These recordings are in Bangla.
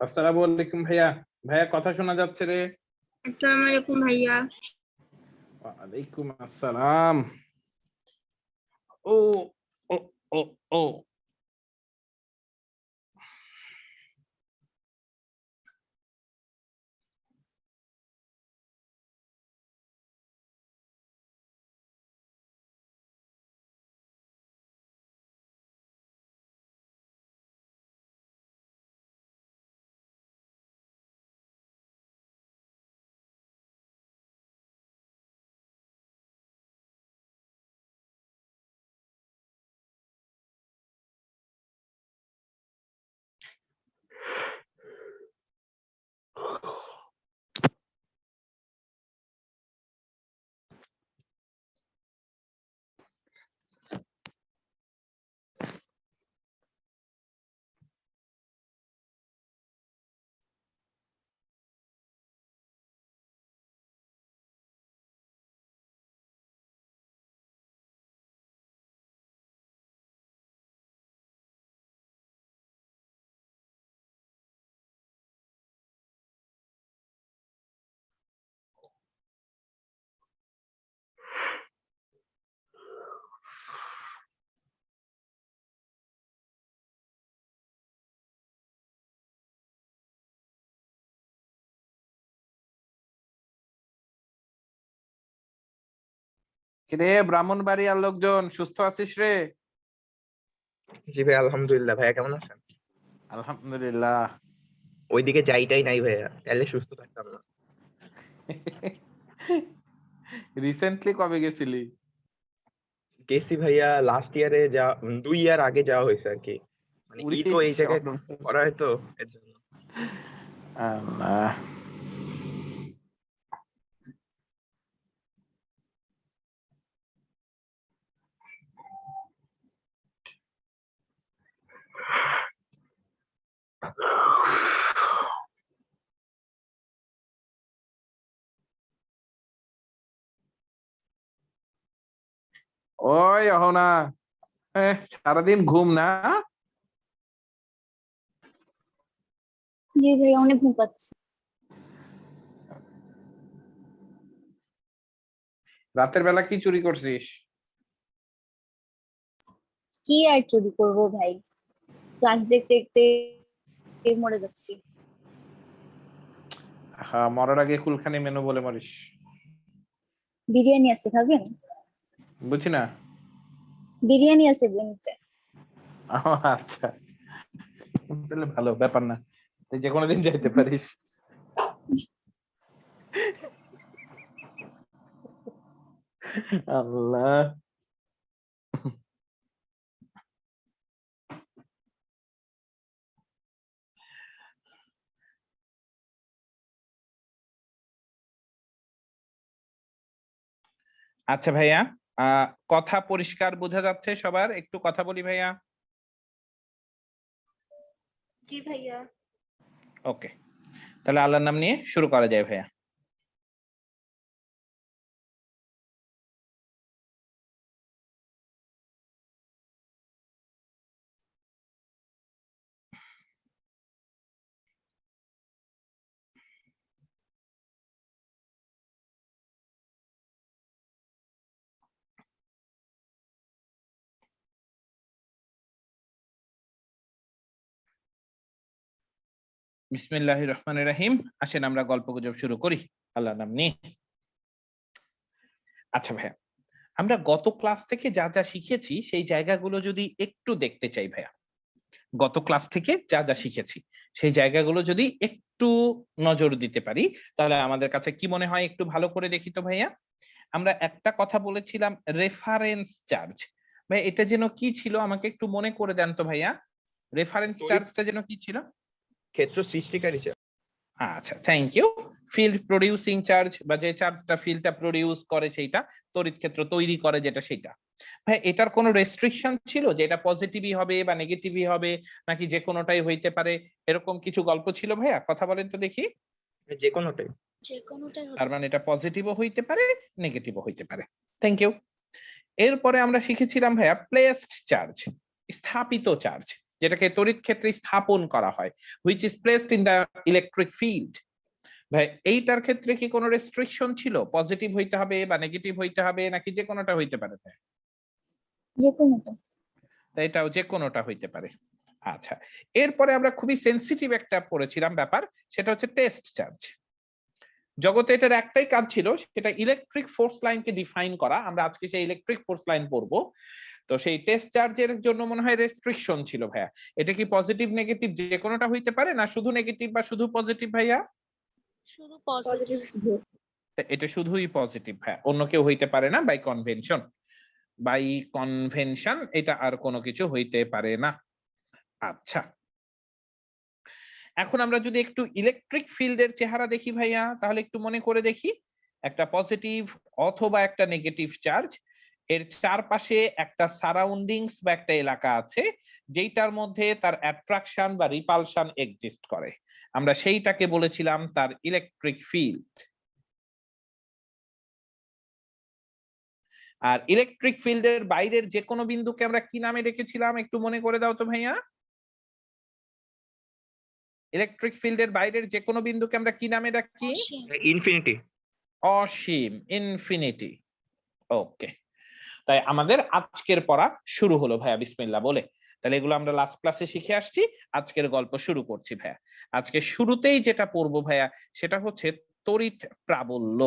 আসসালামু আলাইকুম ভাইয়া। ভাইয়া কথা শোনা যাচ্ছে রে? আসসালামু আলাইকুম ভাইয়া। ওয়ালাইকুম আসসালাম। ও ও ও ও কিরে ব্রাহ্মণবাড়িয়ার লোকজন, সুস্থ আছিস রে? জি ভাই, আলহামদুলিল্লাহ। ভাইয়া কেমন আছেন? আলহামদুলিল্লাহ। ওইদিকে যাইটাই নাই ভাইয়া, তাহলে সুস্থ থাকতাম না। রিসেন্টলি কবে গেছিলি? গেছি ভাইয়া লাস্ট ইয়ারে, 2 ইয়ার আগে যাওয়া হয়েছে আর কি। মানে উরি ঈদও এই জায়গায় সর্বনাশ। করা হয় তো, এর জন্য। আল্লাহ। ওই অহনা, সারাদিন ঘুম না? জি ভাইয়া, অনেক ঘুম পাচ্ছে। রাতের বেলা কি চুরি করছিস? কি আর চুরি করবো ভাই, ক্লাস দেখতে দেখতে মরে যাচ্ছি। হ্যাঁ, মরার আগে কুলখানি মেনু বলে মরিস। বিরিয়ানি আছে, খাবেন? বুঝছি না। বিরিয়ানি আছে বেনুতে। আচ্ছা, তাহলে ভালো ব্যাপার না, তুই যে কোনো দিন যাইতে পারিস। আল্লাহ। আচ্ছা ভাইয়া, কথা পরিষ্কার বোঝা যাচ্ছে সবার? একটু কথা বলি ভাইয়া। জি ভাইয়া। ওকে, তাহলে আল্লাহর নাম নিয়ে শুরু করা যায় ভাইয়া। বিসমিল্লাহির রহমানির রহিম। আসেন আমরা গল্পগুজব শুরু করি আল্লাহর নাম নিয়ে। আচ্ছা ভাইয়া, আমরা গত ক্লাস থেকে যা যা শিখেছি সেই জায়গাগুলো যদি একটু দেখতে চাই ভাইয়া। গত ক্লাস থেকে যা যা শিখেছি সেই জায়গাগুলো যদি একটু নজর দিতে পারি, তাহলে আমাদের কাছে কি মনে হয়? একটু ভালো করে দেখি তো ভাইয়া। আমরা একটা কথা বলেছিলাম, রেফারেন্স চার্জ। ভাই এটা যেন কি ছিল, আমাকে একটু মনে করে দেন তো ভাইয়া। রেফারেন্স চার্জটা যেন কি ছিল? ক্ষেত্র সৃষ্টিকারী চার্জ। আচ্ছা, thank you. Field producing charge, বা যে চার্জটা ফিল্ডটা প্রডিউস করে সেইটা, তড়িৎ ক্ষেত্র তৈরি করে যেটা, সেটা। ভাই এটার কোনো রেস্ট্রিকশন ছিল যে এটা পজিটিভই হবে বা নেগেটিভই হবে, নাকি যে কোনোটাই হইতে পারে? এরকম কিছু গল্প ছিল ভাইয়া? কথা বলেন তো দেখি। যে কোনোটাই। তার মানে এটা পজিটিভও হইতে পারে, নেগেটিভও হইতে পারে। Thank you. এরপরে আমরা শিখেছিলাম ভাইয়া প্লেসড চার্জ, স্থাপিত চার্জ। যেটাকে তড়িৎ ক্ষেত্রে স্থাপন করা হয়, which is placed in the electric field. ভাই এইটার ক্ষেত্রে কি কোনো রেস্ট্রিকশন ছিল, পজিটিভ হইতে হবে বা নেগেটিভ হইতে হবে নাকি যে কোনোটা হইতে পারে? যে কোনোটা। তো এটাও যে কোনোটা হইতে পারে। আচ্ছা, এরপরে আমরা খুবই সেনসিটিভ একটা পড়েছিলাম ব্যাপার, সেটা হচ্ছে টেস্ট চার্জ। জগতে এটার একটাই কাজ ছিল, সেটা ইলেকট্রিক ফোর্স লাইনকে ডিফাইন করা। আমরা আজকে সেই ইলেকট্রিক ফোর্স লাইন পড়বো। তো সেই টেস্ট চার্জের জন্য মনে হয় রেস্ট্রিকশন ছিল ভাইয়া। এটা কি পজিটিভ নেগেটিভ যে কোনোটা হইতে পারে না শুধু নেগেটিভ বা শুধু পজিটিভ ভাইয়া? শুধু পজিটিভ পজিটিভ। শুধু। এটা শুধুই পজিটিভ ভাইয়া, অন্য কেউ হইতে পারে না বাই কনভেনশন। বাই কনভেনশন এটা আর কোনো কিছু হইতে পারে না। আচ্ছা, এখন আমরা যদি একটু ইলেকট্রিক ফিল্ডের চেহারা দেখি ভাইয়া, তাহলে একটু মনে করে দেখি। একটা পজিটিভ অথবা একটা নেগেটিভ চার্জ, এর চারপাশে একটা সারাউন্ডিংস বা একটা এলাকা আছে যেটার মধ্যে তার অ্যাট্রাকশন বা রিপালশন এক্সিস্ট করে। আমরা সেইটাকে বলেছিলাম তার ইলেকট্রিক ফিল্ড। আর ইলেকট্রিক ফিল্ডের বাইরের যে কোনো বিন্দুকে আমরা কি নামে রেখেছিলাম একটু মনে করে দাও তো ভাইয়া? ইলেকট্রিক ফিল্ডের বাইরের যে কোনো বিন্দুকে আমরা কি নামে ডাকি? ইনফিনিটি। অসীম, ইনফিনিটি। ওকে, তাই আমাদের আজকের পড়া শুরু হলো ভাইয়া বিসমিল্লাহ বলে। তাহলে এগুলো আমরা লাস্ট ক্লাসে শিখে আসছি, আজকের গল্প শুরু করছি ভাইয়া। আজকে শুরুতেই যেটা পড়বো ভাইয়া সেটা হচ্ছে তড়িৎ প্রাবল্য।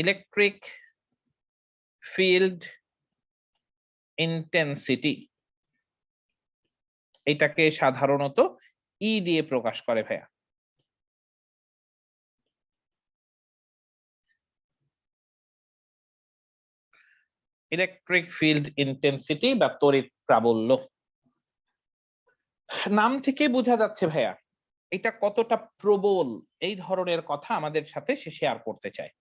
ইলেকট্রিক ফিল্ড ইন্টেন্সিটি, এটাকে সাধারণত ই দিয়ে প্রকাশ করে ভাইয়া। ইলেকট্রিক ফিল্ড ইন্টেন্সিটি বা তড়িৎ প্রাবল্য। নাম থেকে বোঝা যাচ্ছে ভাইয়া এটা কতটা প্রবল, এই ধরনের কথা আমাদের সাথে সে শেয়ার করতে চায়।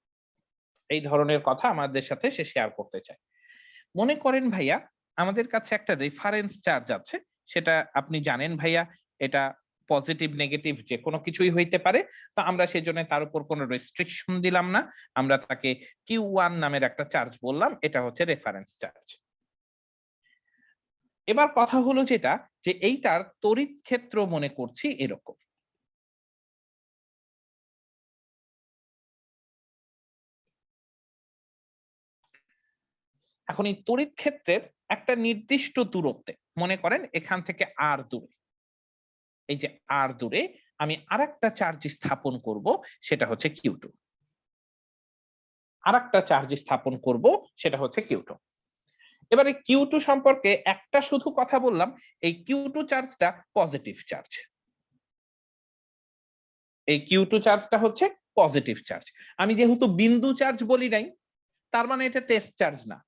এই ধরনের কথা আমাদের সাথে সে শেয়ার করতে চায়। মনে করেন ভাইয়া আমাদের কাছে একটা রেফারেন্স চার্জ আছে, সেটা আপনি জানেন ভাইয়া, এটা পজিটিভ নেগেটিভ যে কোনো কিছুই হইতে পারে। তো আমরা সেই জন্য তার উপর কোনো রেস্ট্রিকশন দিলাম না, আমরা তাকে Q1 নামের একটা চার্জ বললাম, এটা হচ্ছে রেফারেন্স চার্জ। এবার কথা হলো যেটা, যে এইটার তড়িৎ ক্ষেত্র মনে করছি এরকম। এখন এই তড়িৎ ক্ষেত্রের একটা নির্দিষ্ট দূরত্বে, মনে করেন এখান থেকে আর দূরে, এই যে আর দূরে আমি আরেকটা চার্জ স্থাপন করব, সেটা হচ্ছে Q2। আরেকটা চার্জ স্থাপন করব, সেটা হচ্ছে Q2। এবারে Q2 সম্পর্কে একটা শুধু কথা বললাম, এই Q2 চার্জটা পজিটিভ চার্জ। এই Q2 চার্জটা হচ্ছে পজিটিভ চার্জ। আমি যেহেতু বিন্দু চার্জ বলি নাই, তার মানে এটা টেস্ট চার্জ না।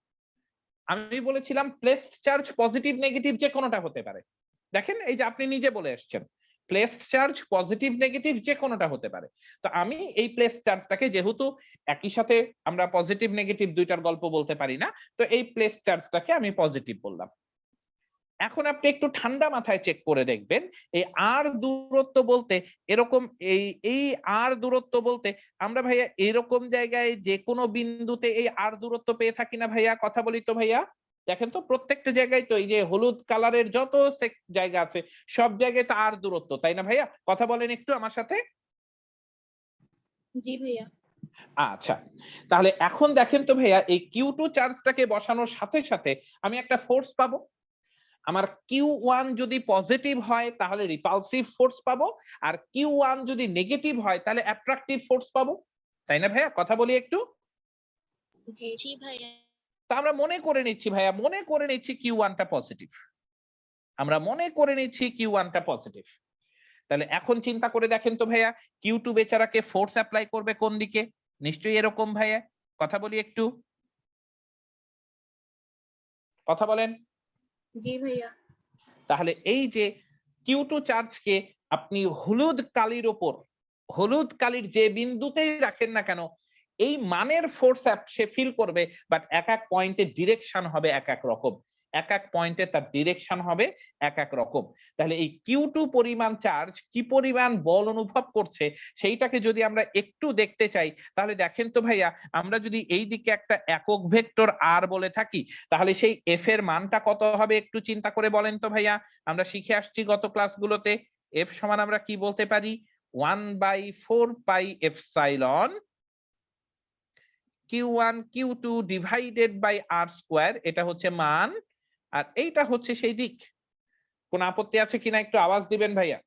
আমি বলেছিলাম প্লেসড চার্জ পজিটিভ নেগেটিভ যে কোনোটা হতে পারে। দেখেন এই যে আপনি নিজে বলে আসছেন প্লেসড চার্জ পজিটিভ নেগেটিভ যে কোনোটা হতে পারে। তো আমি এই প্লেসড চার্জটাকে, যেহেতু একই সাথে আমরা পজিটিভ নেগেটিভ দুইটার গল্প বলতে পারি না, তো এই প্লেসড চার্জটাকে আমি পজিটিভ বললাম। এখন আপনি একটু ঠান্ডা মাথায় চেক করে দেখবেন, এই আর দূরত্ব বলতে এরকম, এই আর দূরত্ব বলতে আমরা ভাইয়া এরকম জায়গায় যে কোনো বিন্দুতে এই আর দূরত্ব পেয়ে থাকি না ভাইয়া? কথা বলি তো ভাইয়া, দেখেন তো প্রত্যেকটা জায়গায় তো এই যে হলুদ কালারের যত জায়গা আছে সব জায়গায় তো আর দূরত্ব, তাই না ভাইয়া? কথা বলেন একটু আমার সাথে। জি ভাইয়া। আচ্ছা, তাহলে এখন দেখেন তো ভাইয়া এই Q2 চার্জটাকে বসানোর সাথে সাথে আমি একটা ফোর্স পাবো। আমার Q1 যদি পজিটিভ হয় তাহলে রিপালসিভ ফোর্স পাবো, আর Q1 যদি নেগেটিভ হয় তাহলে অ্যাট্রাকটিভ ফোর্স পাবো, তাই না ভাইয়া? কথা বলি একটু। জি ভাইয়া। তা আমরা মনে করে নিচ্ছি ভাইয়া, মনে করে নিচ্ছি Q1 টা পজিটিভ। আমরা মনে করে নিচ্ছি Q1 টা পজিটিভ। তাহলে এখন চিন্তা করে দেখেন তো ভাইয়া Q2 বেচারাকে ফোর্স অ্যাপ্লাই করবে কোন দিকে? নিশ্চয়ই এরকম ভাইয়া। কথা বলি একটু, কথা বলেন। জি ভাইয়া। তাহলে এই যে Q2 চার্জকে আপনি হলুদ কালির উপর, হলুদ কালির যে বিন্দুতেই রাখেন না কেন, এই মানের ফোর্স সে ফিল করবে, বাট এক এক পয়েন্টের ডিরেকশন হবে এক এক রকম। এক এক পয়েন্টে তার ডিরেকশন হবে এক এক রকম। তাহলে এই Q2 পরিমাণ চার্জ কি পরিমাণ বল অনুভব করছে সেইটাকে যদি আমরা একটু দেখতে চাই, তাহলে দেখেন তো ভাইয়া, আমরা যদি এই দিকে একটা একক ভেক্টর আর বলে থাকি, তাহলে সেই এফ এর মানটা কত হবে একটু চিন্তা করে বলেন তো ভাইয়া। আমরা শিখে আসছি গত ক্লাসগুলোতে এফ সমান আমরা কি বলতে পারি, 1/4 pi epsilon Q1 Q2 divided by R square, এটা হচ্ছে মান, আর এইটা হচ্ছে সেই দিক। কোন আপত্তি আছে কিনা একটু আওয়াজ দিবেন ভাইয়া।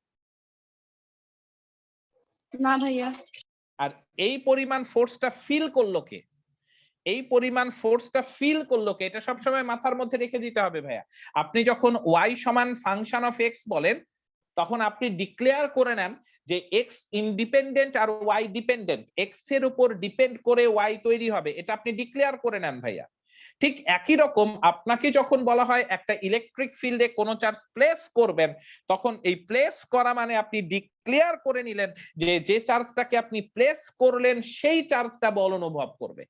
না ভাইয়া। আর এই পরিমাণ ফোর্সটা ফিল করলো কে, এই পরিমাণ ফোর্সটা ফিল করলো কে, এটা সবসময় মাথার মধ্যে রেখে দিতে হবে ভাইয়া। আপনি যখন ওয়াই সমান ফাংশন অফ এক্স বলেন, তখন আপনি ডিক্লেয়ার করে নেন যে এক্স ইন্ডিপেন্ডেন্ট আর ওয়াই ডিপেন্ডেন্ট, এক্স এর উপর ডিপেন্ড করে ওয়াই তৈরি হবে, এটা আপনি ডিক্লেয়ার করে নেন ভাইয়া। ঠিক একই রকম আপনাকে যখন বলা হয় একটা ইলেকট্রিক ফিল্ডে কোন চার্জ প্লেস করবেন, তখন এই প্লেস করা মানে আপনি ডিক্লেয়ার করে নিলেন যে যে চার্জটাকে আপনি প্লেস করলেন সেই চার্জটা বল অনুভব করবে,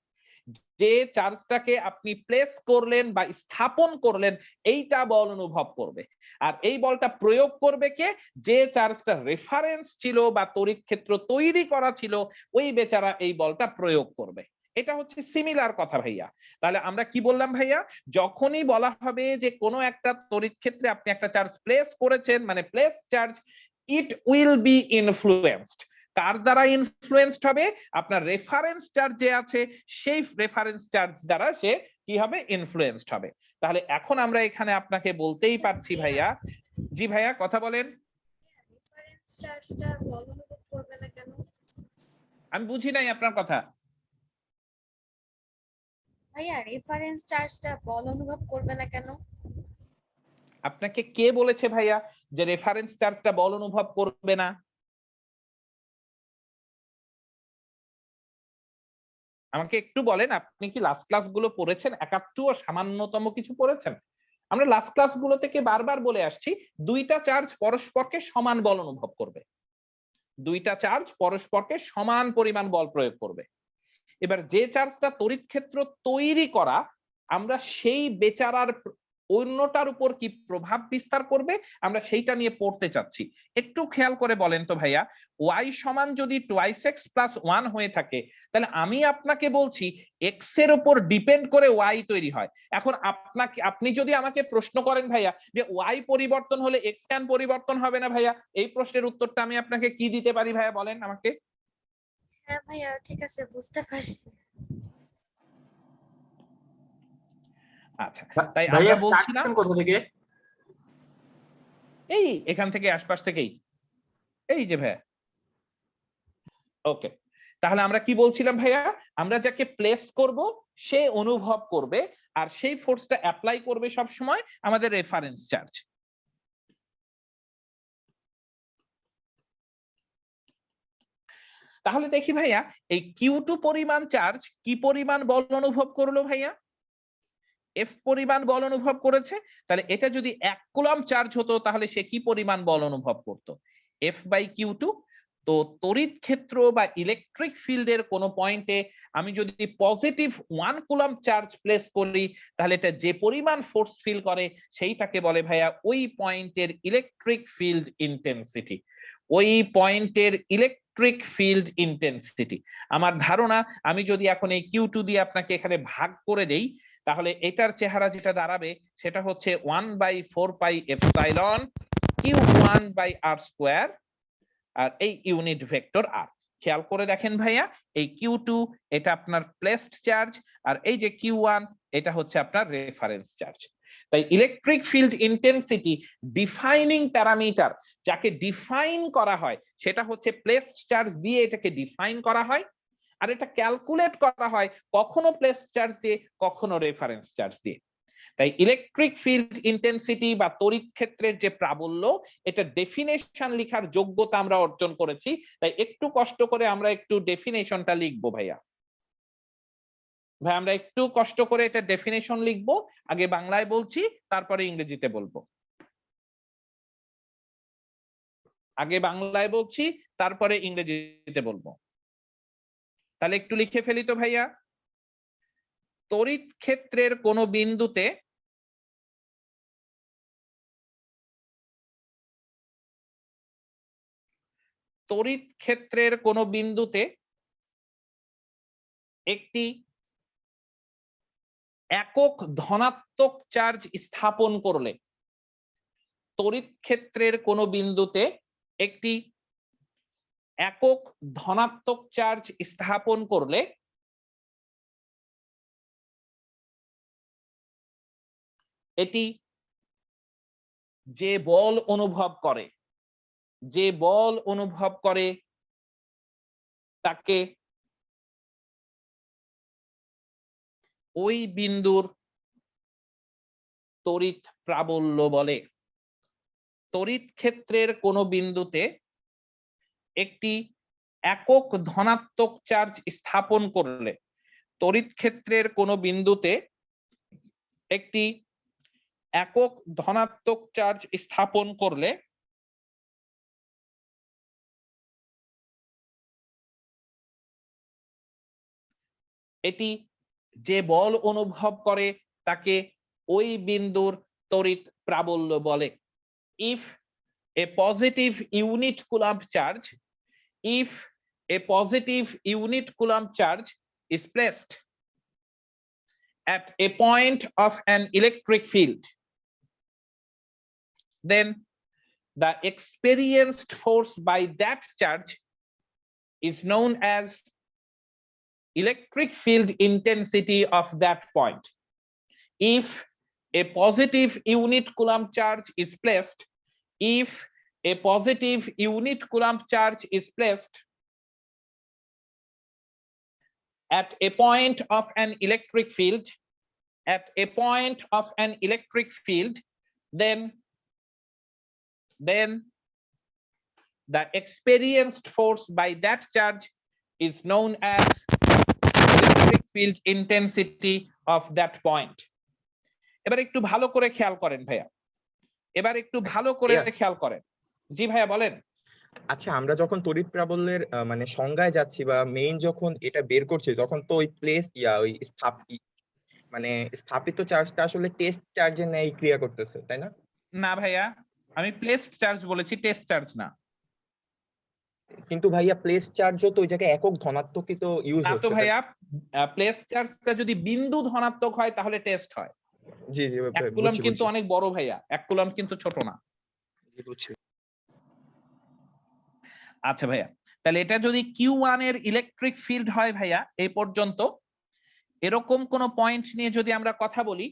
যে চার্জটাকে আপনি প্লেস করলেন বা স্থাপন করলেন এইটা বল অনুভব করবে। আর এই বলটা প্রয়োগ করবে কে, যে চার্জটা রেফারেন্স ছিল বা তড়িৎ ক্ষেত্র তৈরি করা ছিল ওই বেচারা এই বলটা প্রয়োগ করবে। এটা হচ্ছে সিমিলার কথা ভাইয়া। তাহলে আমরা কি বললাম ভাইয়া, যখনই বলা হবে যে কোনো একটা তড়িৎ ক্ষেত্রে আপনি একটা চার্জ প্লেস করেছেন, মানে place charge, it will be influenced. কার দ্বারা ইনফ্লুয়েন্সড হবে, আপনার রেফারেন্স চার্জ যে আছে সেই রেফারেন্স চার্জ দ্বারা সে কি হবে, ইনফ্লুয়েন্সড হবে। তাহলে এখন আমরা এখানে আপনাকে বলতেই পারছি ভাইয়া, জি ভাইয়া কথা বলেন। রেফারেন্স চার্জটা বল অনুভব করবে না কেন? আমি বুঝি নাই আপনার কথা। ভাইয়া রেফারেন্স চার্জটা বল অনুভব করবে না কেন? আপনাকে কে বলেছে ভাইয়া যে রেফারেন্স চার্জটা বল অনুভব করবে না? আমাকে একটু বলেন, আপনি কি লাস্ট ক্লাসগুলো পড়েছেন, একাত্তর সামান্যতম কিছু পড়েছেন? আমরা লাস্ট ক্লাসগুলো থেকে বারবার বলে আসছি দুইটা চার্জ পরস্পরকে সমান বল অনুভব করবে, দুইটা চার্জ পরস্পরকে সমান পরিমাণ বল প্রয়োগ করবে। এবার যে চার্জটা তড়িৎ ক্ষেত্র তৈরি করা, আমরা সেই বেচারার অন্যটার উপর কি প্রভাব বিস্তার করবে আমরা সেইটা নিয়ে পড়তে চাচ্ছি। একটু খেয়াল করে বলেন তো ভাইয়া, y সমান যদি টুয়াইস এক্স প্লাস 1 হয়ে থাকে, তাহলে আমি আপনাকে বলছি এক্স এর উপর ডিপেন্ড করে y তৈরি হয়। এখন আপনি যদি আমাকে প্রশ্ন করেন ভাইয়া যে y পরিবর্তন হলে x কেন পরিবর্তন হবে না ভাইয়া, এই প্রশ্নের উত্তরটা আমি আপনাকে কি দিতে পারি ভাইয়া বলেন আমাকে। হ্যাঁ ভাইয়া ঠিক আছে, বুঝতে পারছি। আচ্ছা, তাই ভাইয়া আমরা স্টার্ট বলছিলাম করছেন কোথা থেকে? এই এখান থেকে আশপাশ থেকেই, এই যে ভাইয়া। ওকে, তাহলে আমরা কি বলছিলাম ভাইয়া, আমরা যাকে প্লেস করব সে অনুভব করবে, আর সেই ফোর্সটা অ্যাপ্লাই করবে সব সময় আমাদের রেফারেন্স চার্জ। তাহলে দেখি ভাইয়া এই Q2 পরিমাণ চার্জ কি পরিমাণ বল অনুভব করলো ভাইয়া, এফ পরিমাণ বল অনুভব করেছে। তাহলে এটা যদি 1 কুলম্ব চার্জ হতো তাহলে সে কি পরিমাণ বল অনুভব করত, এফ বাই Q2। তো তড়িৎ ক্ষেত্র বা ইলেকট্রিক ফিল্ডের কোন পয়েন্টে আমি যদি পজিটিভ 1 কুলম্ব চার্জ প্লেস করি, তাহলে এটা যে পরিমাণ ফোর্স ফিল করে সেইটাকে বলে ভাইয়া ওই পয়েন্টের ইলেকট্রিক ফিল্ড ইন্টেন্সিটি, ওই পয়েন্টের ইলেকট্রিক ফিল্ড ইন্টেন্সিটি। আমার ধারণা আমি যদি এখন এই Q2 দিয়ে আপনাকে এখানে ভাগ করে দেই, তাহলে এটার চেহারা যেটা দাঁড়াবে সেটা হচ্ছে 1/4 pi epsilon Q1 by R square, আর এই ইউনিট ভেক্টর আর। খেয়াল করে দেখেন ভাইয়া, এই Q2 এটা আপনার প্লেসড চার্জ, আর এই যে Q1 এটা হচ্ছে আপনার রেফারেন্স চার্জ। তাই electric field intensity defining parameter, যাকে ডিফাইন করা হয় সেটা হচ্ছে প্লেসড চার্জ দিয়ে এটাকে ডিফাইন করা হয়, আর এটা ক্যালকুলেট করা হয় কখনো প্লেসড চার্জ দিয়ে কখনো রেফারেন্স চার্জ দিয়ে। তাই ইলেকট্রিক ফিল্ড ইন্টেন্সিটি বা তড়িৎ ক্ষেত্রের যে প্রাবল্য, এটা ডেফিনেশন লেখার যোগ্যতা আমরা অর্জন করেছি। তাই একটু কষ্ট করে আমরা একটু ডেফিনেশনটা লিখবো ভাইয়া। ভাই আমরা একটু কষ্ট করে এটা ডেফিনেশন লিখবো, আগে বাংলায় বলছি তারপরে ইংরেজিতে বলবো, আগে বাংলায় বলছি তারপরে ইংরেজিতে বলবো। তাহলে একটু লিখে ফেলি তো ভাইয়া, তড়িৎ ক্ষেত্রের কোন বিন্দুতে তড়িৎ ক্ষেত্রের কোন বিন্দুতে একটি একক ধনাত্মক চার্জ স্থাপন করলে, তড়িৎ ক্ষেত্রের কোন বিন্দুতে একটি একক ধনাত্মক চার্জ স্থাপন করলে এটি যে বল অনুভব করে, যে বল অনুভব করে তাকে ওই বিন্দুর তড়িৎ প্রাবল্য বলে। তড়িৎ ক্ষেত্রের কোন বিন্দুতে একটি একক ধনাত্মক চার্জ স্থাপন করলে, তড়িৎ ক্ষেত্রের কোন বিন্দুতে একটি একক ধনাত্মক চার্জ স্থাপন করলে এটি যে বল অনুভব করে তাকে ওই বিন্দুর তড়িৎ প্রাবল্য বলে। If a positive unit coulomb charge, if a positive unit coulomb charge is placed at a point of an electric field, then the experienced force by that charge is known as electric field intensity of that point. If a positive unit coulomb charge is placed, if a positive unit coulomb charge is placed at a point of an electric field, at a point of an electric field, then the experienced force by that charge is known as electric field intensity of that point. এবার একটু ভালো করে খেয়াল করেন ভাইয়া, এবার একটু ভালো করে খেয়াল করেন। জি ভাইয়া বলেন। আচ্ছা, আমরা যখন তড়িৎ প্রাবল্যের মানে সংজ্ঞায় যাচ্ছি বা মেইন যখন এটা বের করছি, তখন তো ওই প্লেস ওই মানে স্থাপিত চার্জটা আসলে টেস্ট চার্জের ন্যায় ক্রিয়া করতেছে, তাই না? না ভাইয়া, আমি প্লেসড চার্জ বলেছি, টেস্ট চার্জ না। কিন্তু ভাইয়া প্লেস চার্জও তো ওই জায়গায় একক ধনাত্মকই তো ইউজ না তো হচ্ছে। ভাইয়া, প্লেস চার্জটা যদি বিন্দু ধনাত্মক হয় তাহলে টেস্ট হয়। জি জি, এক কুলম্ব কিন্তু অনেক বড় ভাইয়া, এক কুলম্ব কিন্তু ছোট না। আচ্ছা ভাইয়া, তাহলে এটা যদি Q1 এর ইলেকট্রিক ফিল্ড হয় ভাইয়া, এই পর্যন্ত এরকম কোন পয়েন্ট নিয়ে যদি আমরা কথা বলি,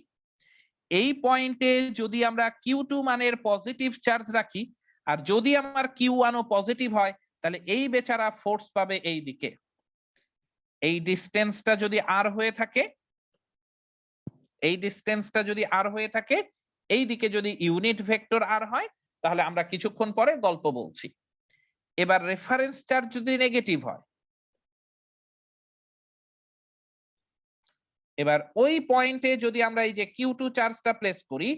এই পয়েন্টে যদি আমরা Q2 মানের পজিটিভ চার্জ রাখি আর যদি আমার Q1 ও পজিটিভ হয়, তাহলে এই বেচারা ফোর্স পাবে এই দিকে। এই ডিসটেন্সটা যদি আর হয়ে থাকে, এই ডিসটেন্সটা যদি আর হয়ে থাকে, এই দিকে যদি ইউনিট ভেক্টর আর হয়, তাহলে আমরা কিছুক্ষণ পরে গল্প বলছি। এবার রেফারেন্স চার্জ যদি নেগেটিভ হয়, এবার ওই পয়েন্টে যদি আমরা এই যে Q2 চার্জটা প্লেস করি,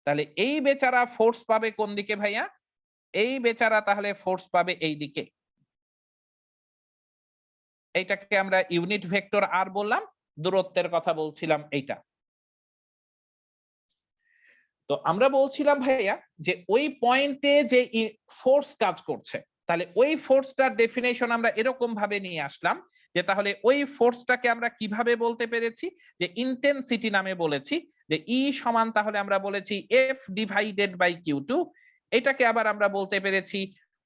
তাহলে এই বেচারা ফোর্স পাবে কোন দিকে ভাইয়া? এই বেচারা তাহলে ফোর্স পাবে এই দিকে। এইটাকে আমরা ইউনিট ভেক্টর আর বললাম, দূরত্বের কথা বলছিলাম এইটা। তো আমরা বলছিলাম ভাইয়া যে ওই পয়েন্টে যে ফোর্স কাজ করছে, তাহলে ওই ফোর্সটার ডেফিনেশন আমরা এরকম ভাবে নিয়ে আসলাম যে তাহলে ওই ফোর্সটাকে আমরা কিভাবে বলতে পেরেছি, যে ইন্টেন্সিটি নামে বলেছি, যে ই সমান তাহলে আমরা বলেছি F ডিভাইডেড বাই Q2, এটাকে আবার আমরা বলতে পেরেছি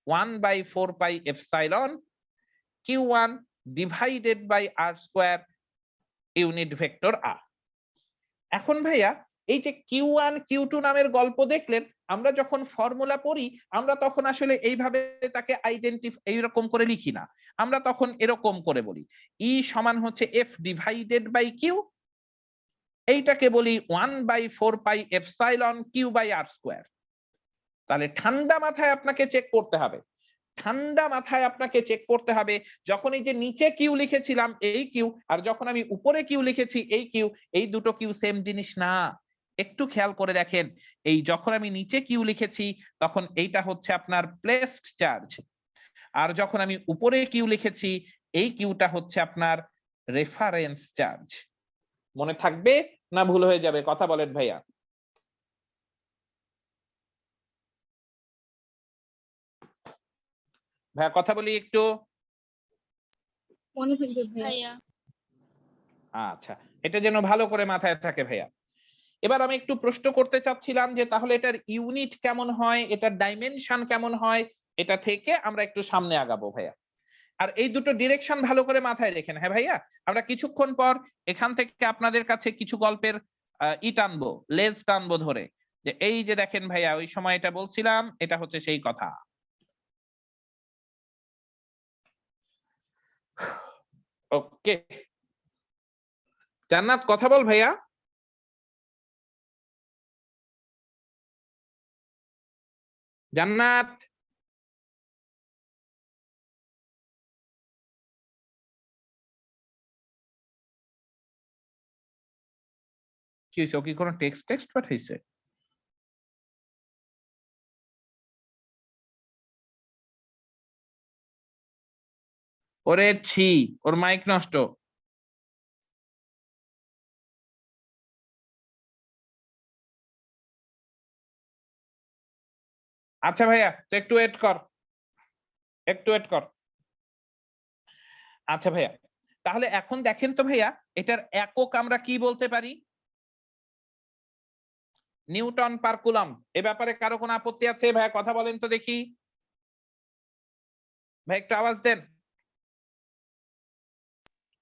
1/4 pi epsilon Q1 divided by R square unit vector R। এখন ভাইয়া এই যে Q1 Q2 নামের গল্প দেখলেন, আমরা যখন ফর্মুলা পড়ি আমরা তখন আসলে এইভাবে তাকে এইরকম করে লিখি না, আমরা তখন এরকম করে বলি E সমান হচ্ছে F ডিভাইডেড বাই Q, এইটাকে বলি 1/4 pi epsilon Q by R square. তাহলে ঠান্ডা মাথায় আপনাকে চেক করতে হবে, ঠান্ডা মাথায় আপনাকে চেক করতে হবে, যখন এই যে নিচে কিউ লিখেছিলাম এই কিউ, আর যখন আমি উপরে কিউ লিখেছি এই কিউ, এই দুটো কিউ সেম জিনিস না। একটু খেয়াল করে দেখেন, এই যখন আমি নিচে কিউ লিখেছি তখন এইটা হচ্ছে আপনার প্লেসড চার্জ, আর যখন আমি উপরে কিউ লিখেছি এই কিউটা হচ্ছে আপনার রেফারেন্স চার্জ। মনে থাকবে না ভুল হয়ে যাবে? কথা বলেন ভাইয়া। ভাইয়া কথা বলি একটু। মনে থাকবে ভাইয়া। ভাইয়া আচ্ছা, এটা যেন ভালো করে মাথায় থাকে ভাইয়া। এবার আমি একটু প্রশ্ন করতে চাচ্ছিলাম যে তাহলে এটার ইউনিট কেমন হয়, এটার ডাইমেনশন কেমন হয়, এটা থেকে আমরা একটু সামনে আগাবো ভাইয়া। আর এই দুটো ডিরেকশন ভালো করে মাথায় রেখেন। হ্যাঁ ভাইয়া, আমরা কিছুক্ষণ পর এখান থেকে আপনাদের কাছে কিছু গল্পের টানবো, লেজ টানবো ধরে, যে এই যে দেখেন ভাইয়া ওই সময় এটা বলছিলাম, এটা হচ্ছে সেই কথা। ওকে, জান্নাত কথা বল ভাইয়া। জান্নাত কি হয়েছে, ও কি কোনো টেক্সট টেক্সট পাঠাইছে? ওরে ছি, ওর মাইক নষ্ট। আচ্ছা ভাইয়া, তো একটু ওয়েট কর, একটু ওয়েট কর। আচ্ছা ভাইয়া, তাহলে এখন দেখেন তো ভাইয়া, এটার একক আমরা কি বলতে পারি? নিউটন পার কুলম। এ ব্যাপারে কারো কোনো আপত্তি আছে? ভাইয়া কথা বলেন তো দেখি, ভাই একটু আওয়াজ দেন।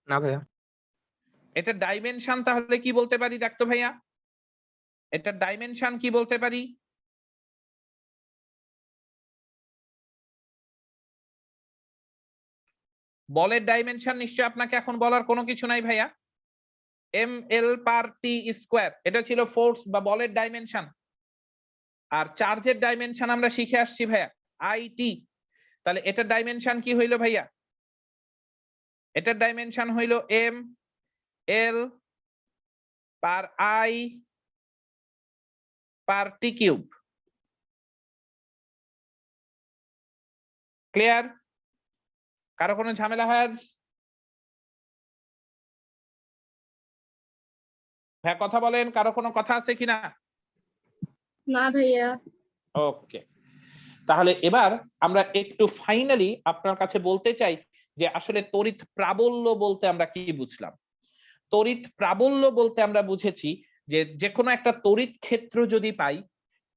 না ভাইয়া। এটার ডাইমেনশন তাহলে কি বলতে পারি দেখতো ভাইয়া? এটার ডাইমেনশন কি বলতে পারি? বলের ডাইমেনশন নিশ্চয় আপনাকে এখন বলার কোনো কিছু নাই ভাইয়া। এম এল পার টি স্কোয়ার, এটা ছিল ফোর্স বা বলের ডাইমেনশন। আর চার্জের ডাইমেনশন আমরা শিখে আসছি ভাইয়া, আই টি। তাহলে এটার ডাইমেনশন কি হইলো ভাইয়া? এটার ডাইমেনশন হইলো M L per I per T cube. Clear? কারো কোনো ঝামেলা হয় আজ? হ্যাঁ কথা বলেন, কারো কোনো কথা আছে কিনা? না ভাইয়া। ওকে, তাহলে এবার আমরা একটু ফাইনালি আপনার কাছে বলতে চাই যে আসলে তড়িৎ প্রাবল্য বলতে আমরা কি বুঝলাম। তড়িৎ প্রাবল্য বলতে আমরা বুঝেছি যে যে কোনো একটা তড়িৎ ক্ষেত্র যদি পাই,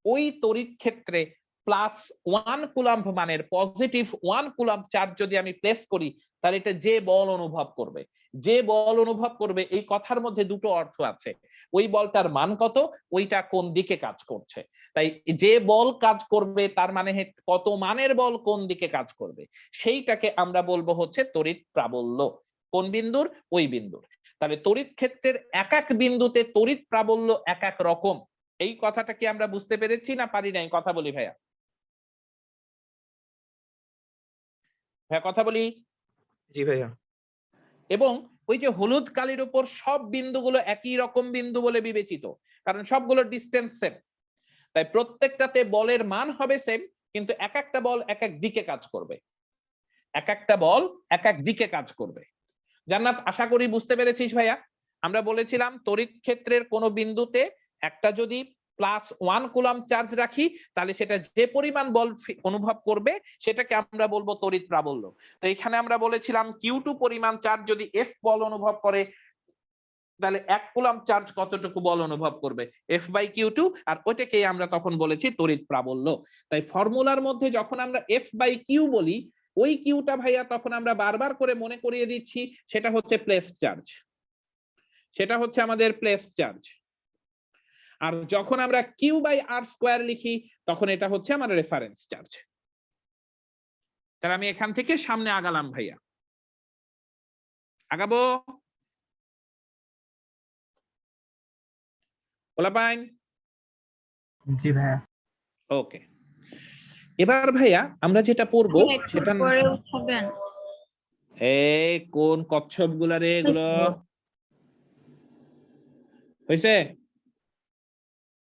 ওই তড়িৎ ক্ষেত্রে +1 কুলম্ব মানের পজিটিভ 1 কুলম্ব চার্জ যদি আমি প্লেস করি, তাহলে এটা যে বল অনুভব করবে। যে বল অনুভব করবে, এই কথার মধ্যে দুটো অর্থ আছে। ওই বলটার মান কত, ওইটা কোন দিকে কাজ করছে। তাই যে বল কাজ করবে তার মানে কত মানের বল কোন দিকে কাজ করবে, সেইটাকে আমরা বলবো হচ্ছে তড়িৎ প্রাবল্য। কোন বিন্দুর? ওই বিন্দুর। তাহলে তড়িৎ ক্ষেত্রের এক এক বিন্দুতে তড়িৎ প্রাবল্য এক এক রকম। এই কথাটা কি আমরা বুঝতে পেরেছি না পারি নাই? কথা বলি ভাইয়া, ভাইয়া কথা বলি। জি ভাইয়া। এবং ওই যে হলুদ কালির উপর সব বিন্দুগুলো একই রকম বিন্দু বলে বিবেচিত, কারণ সবগুলো ডিসটেন্স সেম। তাই প্রত্যেকটাতে বলের মান হবে সেম, কিন্তু এক একটা বল এক এক দিকে কাজ করবে। এক একটা বল এক এক দিকে কাজ করবে। জান্নাত আশা করি বুঝতে পেরেছিস ভাইয়া। আমরা বলেছিলাম তড়িৎ ক্ষেত্রের কোন বিন্দুতে একটা যদি +1 কুলম্ব চার্জ রাখি, তাহলে সেটা যে পরিমাণ বল অনুভব করবে সেটাকে আমরা বলবো তড়িৎ প্রাবল্য। তো এখানে আমরা বলেছিলাম Q2 পরিমাণ চার্জ যদি F বল অনুভব করে, তাহলে 1 কুলম্ব চার্জ কতটুকু বল অনুভব করবে? F/Q2। আর ওইটাকেই আমরা তখন বলেছি তড়িৎ প্রাবল্য। তাই ফর্মুলার মধ্যে যখন আমরা F/Q বলি, ওই কিউটা ভাইয়া তখন আমরা বারবার করে মনে করিয়ে দিচ্ছি, সেটা হচ্ছে প্লেসড চার্জ, সেটা হচ্ছে আমাদের প্লেসড চার্জ। আর যখন আমরা Q/R² লিখি, তখন এটা হচ্ছে আমার রেফারেন্স চার্জ। তাহলে আমি এখান থেকে সামনে আগালাম ভাইয়া, আগাবো ওলাপাইন? জি ভাইয়া। ওকে, এবার ভাইয়া আমরা যেটা পড়বো সেটা, পরে উঠাবেন। এই কোন কচ্ছপ গুলা রে এগুলো? হয়েছে?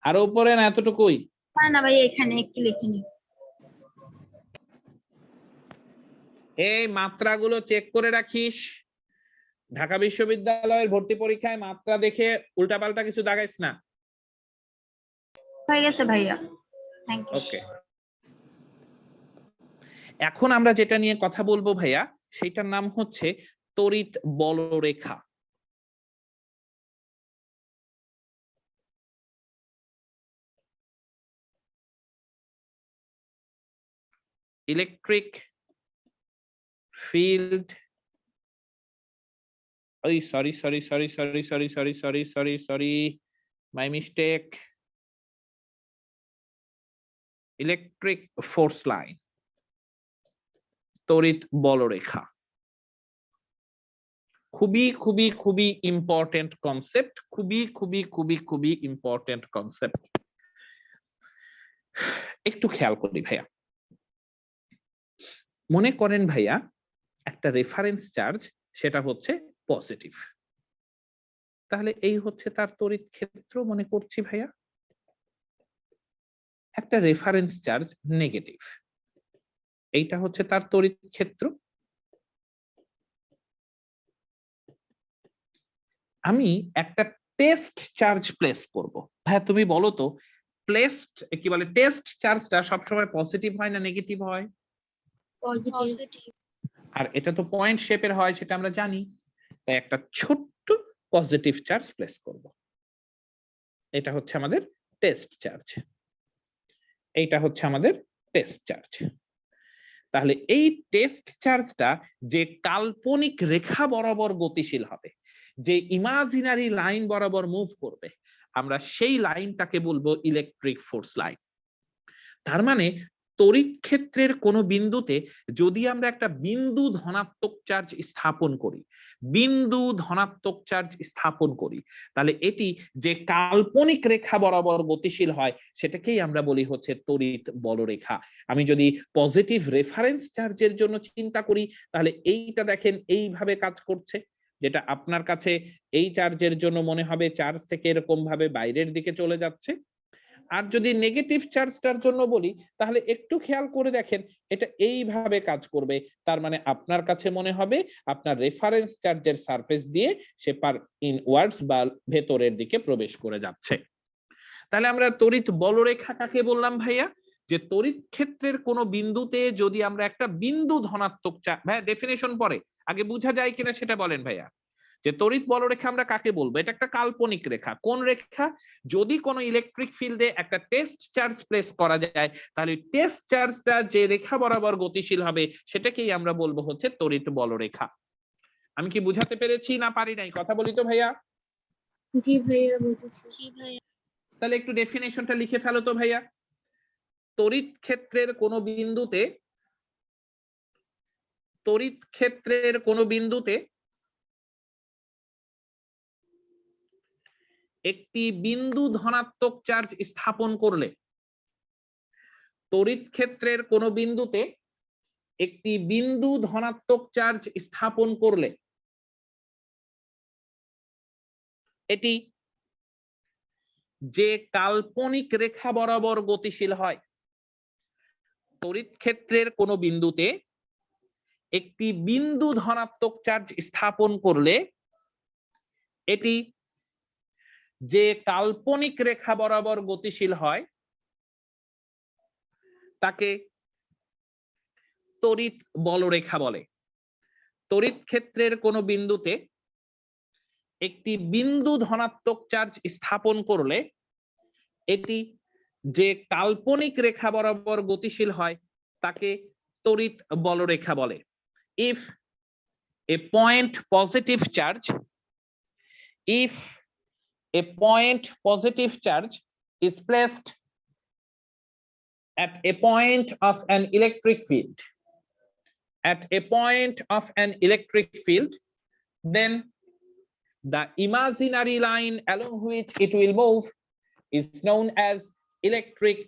আরো উপরে না এতটুকুই? না ভাই, এখানে একটু লিখে নি। এই মাত্রাগুলো চেক করে রাখিস। ঢাকা বিশ্ববিদ্যালয়ের ভর্তি পরীক্ষায় মাত্রা দেখে উল্টাপাল্টা কিছু দাগাইস না। হয়ে গেছে ভাইয়া, থ্যাংক ইউ। ওকে, এখন আমরা যেটা নিয়ে কথা বলবো ভাইয়া সেটার নাম হচ্ছে তড়িৎ বলরেখা। ইলেকট্রিক ফিল্ড, ওই sorry, my mistake, electric force line, তড়িৎ বলরেখা। খুবই খুবই খুবই ইম্পর্টেন্ট কনসেপ্ট, খুবই ইম্পর্টেন্ট কনসেপ্ট। একটু খেয়াল করি ভাইয়া, মনে করেন ভাইয়া একটা রেফারেন্স চার্জ সেটা হচ্ছে পজিটিভ, তাহলে এই হচ্ছে তার তড়িৎ ক্ষেত্র মনে করছি ভাইয়া। একটা রেফারেন্স চার্জ নেগেটিভ, এইটা হচ্ছে তার তড়িৎ ক্ষেত্র। আমি একটা টেস্ট চার্জ প্লেস করব। হ্যাঁ তুমি বলো তো, প্লেসড কি বলে, টেস্ট চার্জটা সবসময় পজিটিভ হয় না নেগেটিভ হয়? পজিটিভ। আর এটা তো পয়েন্ট শেপের হয় সেটা আমরা জানি, তাই একটা ছোট্ট পজিটিভ চার্জ প্লেস করব। এটা হচ্ছে আমাদের টেস্ট চার্জ, এইটা হচ্ছে আমাদের টেস্ট চার্জ। তাহলে এই টেস্ট চার্জটা যে কাল্পনিক রেখা বরাবর গতিশীল হবে, যে ইমাজিনারি লাইন বরাবর মুভ করবে, আমরা সেই লাইনটাকে বলবো ইলেকট্রিক ফোর্স লাইন। তার মানে তড়িৎ ক্ষেত্রের কোন বিন্দুতে যদি আমরা একটা বিন্দু ধনাত্মক চার্জ স্থাপন করি, তাহলে এটি যে কাল্পনিক রেখা বরাবর গতিশীল হয় সেটাকেই আমরা বলি হচ্ছে তড়িৎ বলরেখা। আমি যদি পজিটিভ রেফারেন্স চার্জের জন্য চিন্তা করি, তাহলে এইটা দেখেন এইভাবে কাজ করছে, যেটা আপনার কাছে এই চার্জের জন্য মনে হবে চার্জ থেকে এরকম ভাবে বাইরের দিকে চলে যাচ্ছে। আর যদি নেগেটিভ চার্জটার জন্য বলি, তাহলে একটু খেয়াল করে দেখেন এটা এইভাবে কাজ করবে। তার মানে আপনার কাছে মনে হবে আপনার রেফারেন্স চার্জের সারফেস দিয়ে সে পার ইনওয়ার্ডস বা ভেতরের দিকে প্রবেশ করে যাচ্ছে। তাহলে আমরা তড়িৎ বলরেখা কাকে বললাম ভাইয়া? যে তড়িৎ ক্ষেত্রের কোন বিন্দুতে যদি আমরা একটা বিন্দু ধনাত্মক চার্জ, ভাইয়া ডেফিনেশন পরে, আগে বোঝা যায় কিনা সেটা বলেন ভাইয়া। যে তড়িৎ বলরেখা আমরা কাকে বলবো? এটা একটা কাল্পনিক রেখা। কোন রেখা? যদি কোনো ইলেকট্রিক ফিল্ডে একটা টেস্ট চার্জ প্লেস করা যায়, তাহলে টেস্ট চার্জটা যে রেখা বরাবর গতিশীল হবে সেটাকেই আমরা বলবো হচ্ছে তড়িৎ বলরেখা। আমি কি বুঝাতে পেরেছি না পারি নাই? কথা বলি তো ভাইয়া। জি ভাইয়া বুঝেছি। জি ভাইয়া। তাহলে একটু ডেফিনেশনটা লিখে ফেলো তো ভাইয়া। তড়িৎ ক্ষেত্রের কোন বিন্দুতে একটি বিন্দু ধনাত্মক চার্জ স্থাপন করলে, তড়িৎ ক্ষেত্রের কোন বিন্দুতে একটি বিন্দু ধনাত্মক চার্জ স্থাপন করলে এটি যে কাল্পনিক রেখা বরাবর গতিশীল হয়। তড়িৎ ক্ষেত্রের কোন বিন্দুতে একটি বিন্দু ধনাত্মক চার্জ স্থাপন করলে এটি যে কাল্পনিক রেখা বরাবর গতিশীল হয় তাকে তড়িৎ বলরেখা বলে। তড়িৎ ক্ষেত্রের কোন বিন্দুতে একটি বিন্দু ধনাত্মক চার্জ স্থাপন করলে এটি যে কাল্পনিক রেখা বরাবর গতিশীল হয় তাকে তড়িৎ বলরেখা বলে। If a point positive charge is placed at a point of an electric field, then the imaginary line along which it will move is known as electric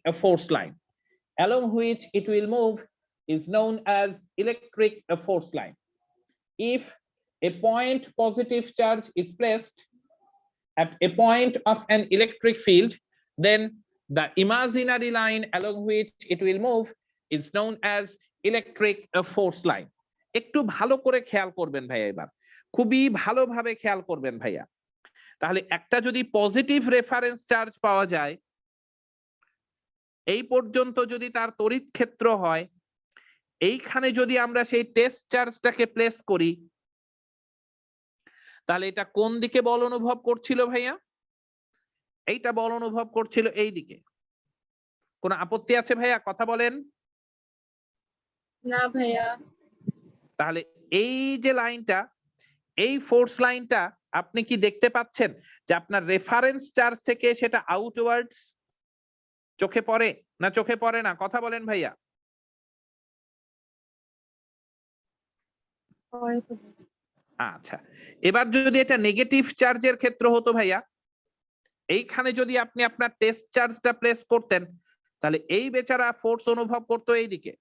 force line. If a point positive charge is placed at a point of an electric field, then the imaginary line along which it will move is known as electric force line. একটু ভালো করে খেয়াল করবেন ভাইয়া, এবার খুবই ভালোভাবে খেয়াল করবেন ভাইয়া। তাহলে একটা যদি পজিটিভ রেফারেন্স চার্জ পাওয়া যায়, এই পর্যন্ত যদি তার তড়িৎ ক্ষেত্র হয় এইখানে যদি আমরা সেই টেস্ট চার্জটাকে প্লেস করি তাহলে এটা কোন দিকে বল অনুভব করছিল ভাইয়া? এইটা বল অনুভব করছিল এই দিকে। কোনো আপত্তি আছে ভাইয়া? কথা বলেন। না ভাইয়া। তাহলে এই যে লাইনটা, এই ফোর্স লাইনটা আপনি কি দেখতে পাচ্ছেন যে আপনার রেফারেন্স চার্জ থেকে সেটা আউটওয়ার্ডস চোখে পড়ে না চোখে পড়ে না? কথা বলেন ভাইয়া। পরে তো ভাইয়া। আচ্ছা, এবার যদি এটা নেগেটিভ চার্জের ক্ষেত্র হতো ভাইয়া, এইখানে যদি আপনি আপনার টেস্ট চার্জটা প্লেস করতেন তাহলে এই বেচারা ফোর্স অনুভব করতো এইদিকে।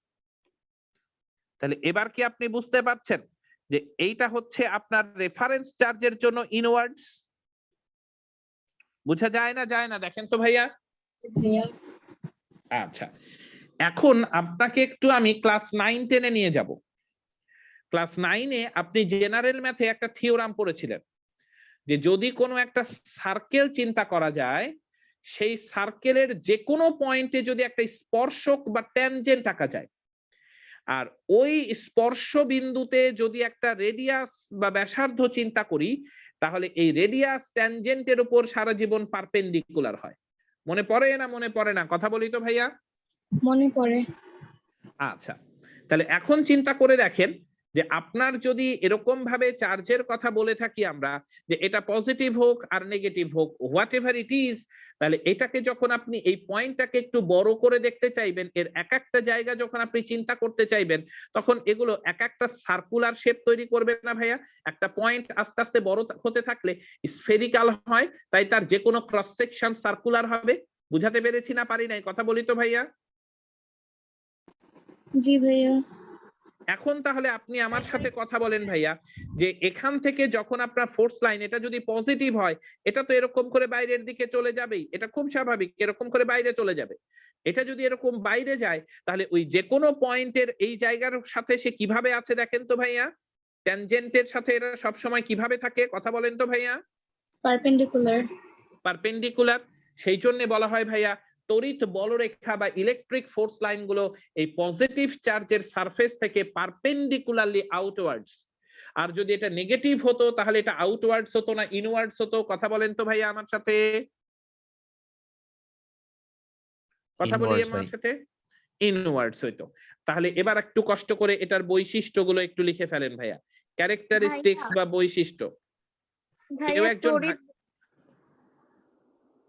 তাহলে এবার কি আপনি বুঝতে পারছেন যে এইটা হচ্ছে আপনার রেফারেন্স চার্জের জন্য ইনওয়ার্ডস? বোঝা যায় না যায় না? দেখেন তো ভাইয়া। ভাইয়া আচ্ছা, এখন আপনাকে একটু আমি ক্লাস 9-10-এ নিয়ে যাব। ক্লাস 9-এ আপনি জেনারেল ম্যাথে একটা থিওরাম পড়েছিলেন যে যদি কোনো একটা সার্কেল চিন্তা করা যায়, সেই সার্কেলের যে কোনো পয়েন্টে যদি একটা স্পর্শক বা ট্যানজেন্ট আঁকা যায়, আর ওই স্পর্শ বিন্দুতে যদি একটা রেডিয়াস বা ব্যাসার্ধ চিন্তা করি, তাহলে এই রেডিয়াস ট্যানজেন্টের উপর সারা জীবন পারপেন্ডিকুলার হয়। মনে পড়ে না মনে পড়ে না? কথা বলি তো ভাইয়া। মনে পড়ে। আচ্ছা, তাহলে এখন চিন্তা করে দেখেন যে আপনার যদি এরকম ভাবে চার্জের কথা বলে থাকি আমরা যে এটা পজিটিভ হোক আর নেগেটিভ হোক, হোয়াট এভার ইট ইজ, তাহলে এটাকে যখন আপনি এই পয়েন্টটাকে একটু বড় করে দেখতে চাইবেন, এর এক একটা জায়গা যখন আপনি চিন্তা করতে চাইবেন, তখন এগুলো এক একটা সার্কুলার শেপ তৈরি করবে না ভাইয়া? একটা পয়েন্ট আস্তে আস্তে বড় হতে থাকলে স্ফেরিক্যাল হয়, তাই তার যে কোনো ক্রস সেকশন সার্কুলার হবে। বুঝাতে পেরেছি না পারি নাই? কথা বলি তো ভাইয়া। জি ভাইয়া। এখন তাহলে আপনি আমার সাথে কথা বলেন ভাইয়া যে এখান থেকে যখন আপনার ফোর্স লাইন এটা যদি পজিটিভ হয়, এটা তো এরকম করে বাইরের দিকে চলে যাবেই, এটা খুব স্বাভাবিক, এরকম করে বাইরে চলে যাবে। এটা যদি এরকম বাইরে যায় তাহলে ওই যে কোনো পয়েন্টের এই জায়গার সাথে সে কিভাবে আছে দেখেন তো ভাইয়া? ট্যানজেন্টের সাথে এরা সব সময় কিভাবে থাকে? কথা বলেন তো ভাইয়া। পারপেন্ডিকুলার। পারপেন্ডিকুলার। সেই জন্য বলা হয় ভাইয়া তড়িৎ বলরেখা বা ইলেকট্রিক ফোর্স লাইন গুলো এই পজিটিভ চার্জের সারফেস থেকে পারপেন্ডিকুলারলি আউটওয়ার্ডস। আর যদি এটা নেগেটিভ হতো তাহলে এটা আউটওয়ার্ডস হতো না ইনওয়ার্ডস হতো? কথা বলেন তো ভাইয়া আমার সাথে। কথা বলি Inwards আমার ভাই। সাথে। ইনওয়ার্ডস হইতো। তাহলে এবার একটু কষ্ট করে এটার বৈশিষ্ট্যগুলো একটু লিখে ফেলেন ভাইয়া। ক্যারেক্টারিস্টিক্স বা বৈশিষ্ট্য। কেউ ভাইয়া একজন তড়িৎ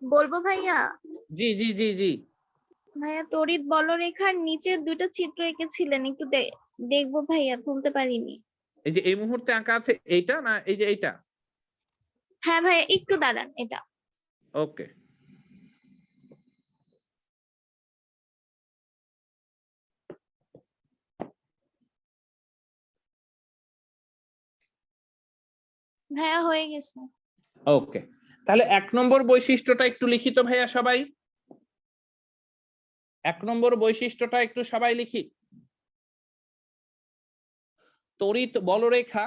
বলবো ভাইয়া? জি জি জি জি। ভাইয়া তড়িৎ বলরেখার নিচে দুটো চিত্র এঁকেছিলেন, একটু দেখবো ভাইয়া, তুলতে পারিনি। এই যে এই মুহূর্তে আঁকা আছে এইটা না এই যে এইটা? হ্যাঁ ভাইয়া একটু দাঁড়ান, এটা। ওকে। ভাইয়া হয়ে গেছে। ওকে, তাহলে 1 নম্বর বৈশিষ্ট্যটা একটু লিখিত ভাইয়া সবাই। 1 নম্বর বৈশিষ্ট্যটা একটু সবাই লিখি। তড়িৎ বলরেখা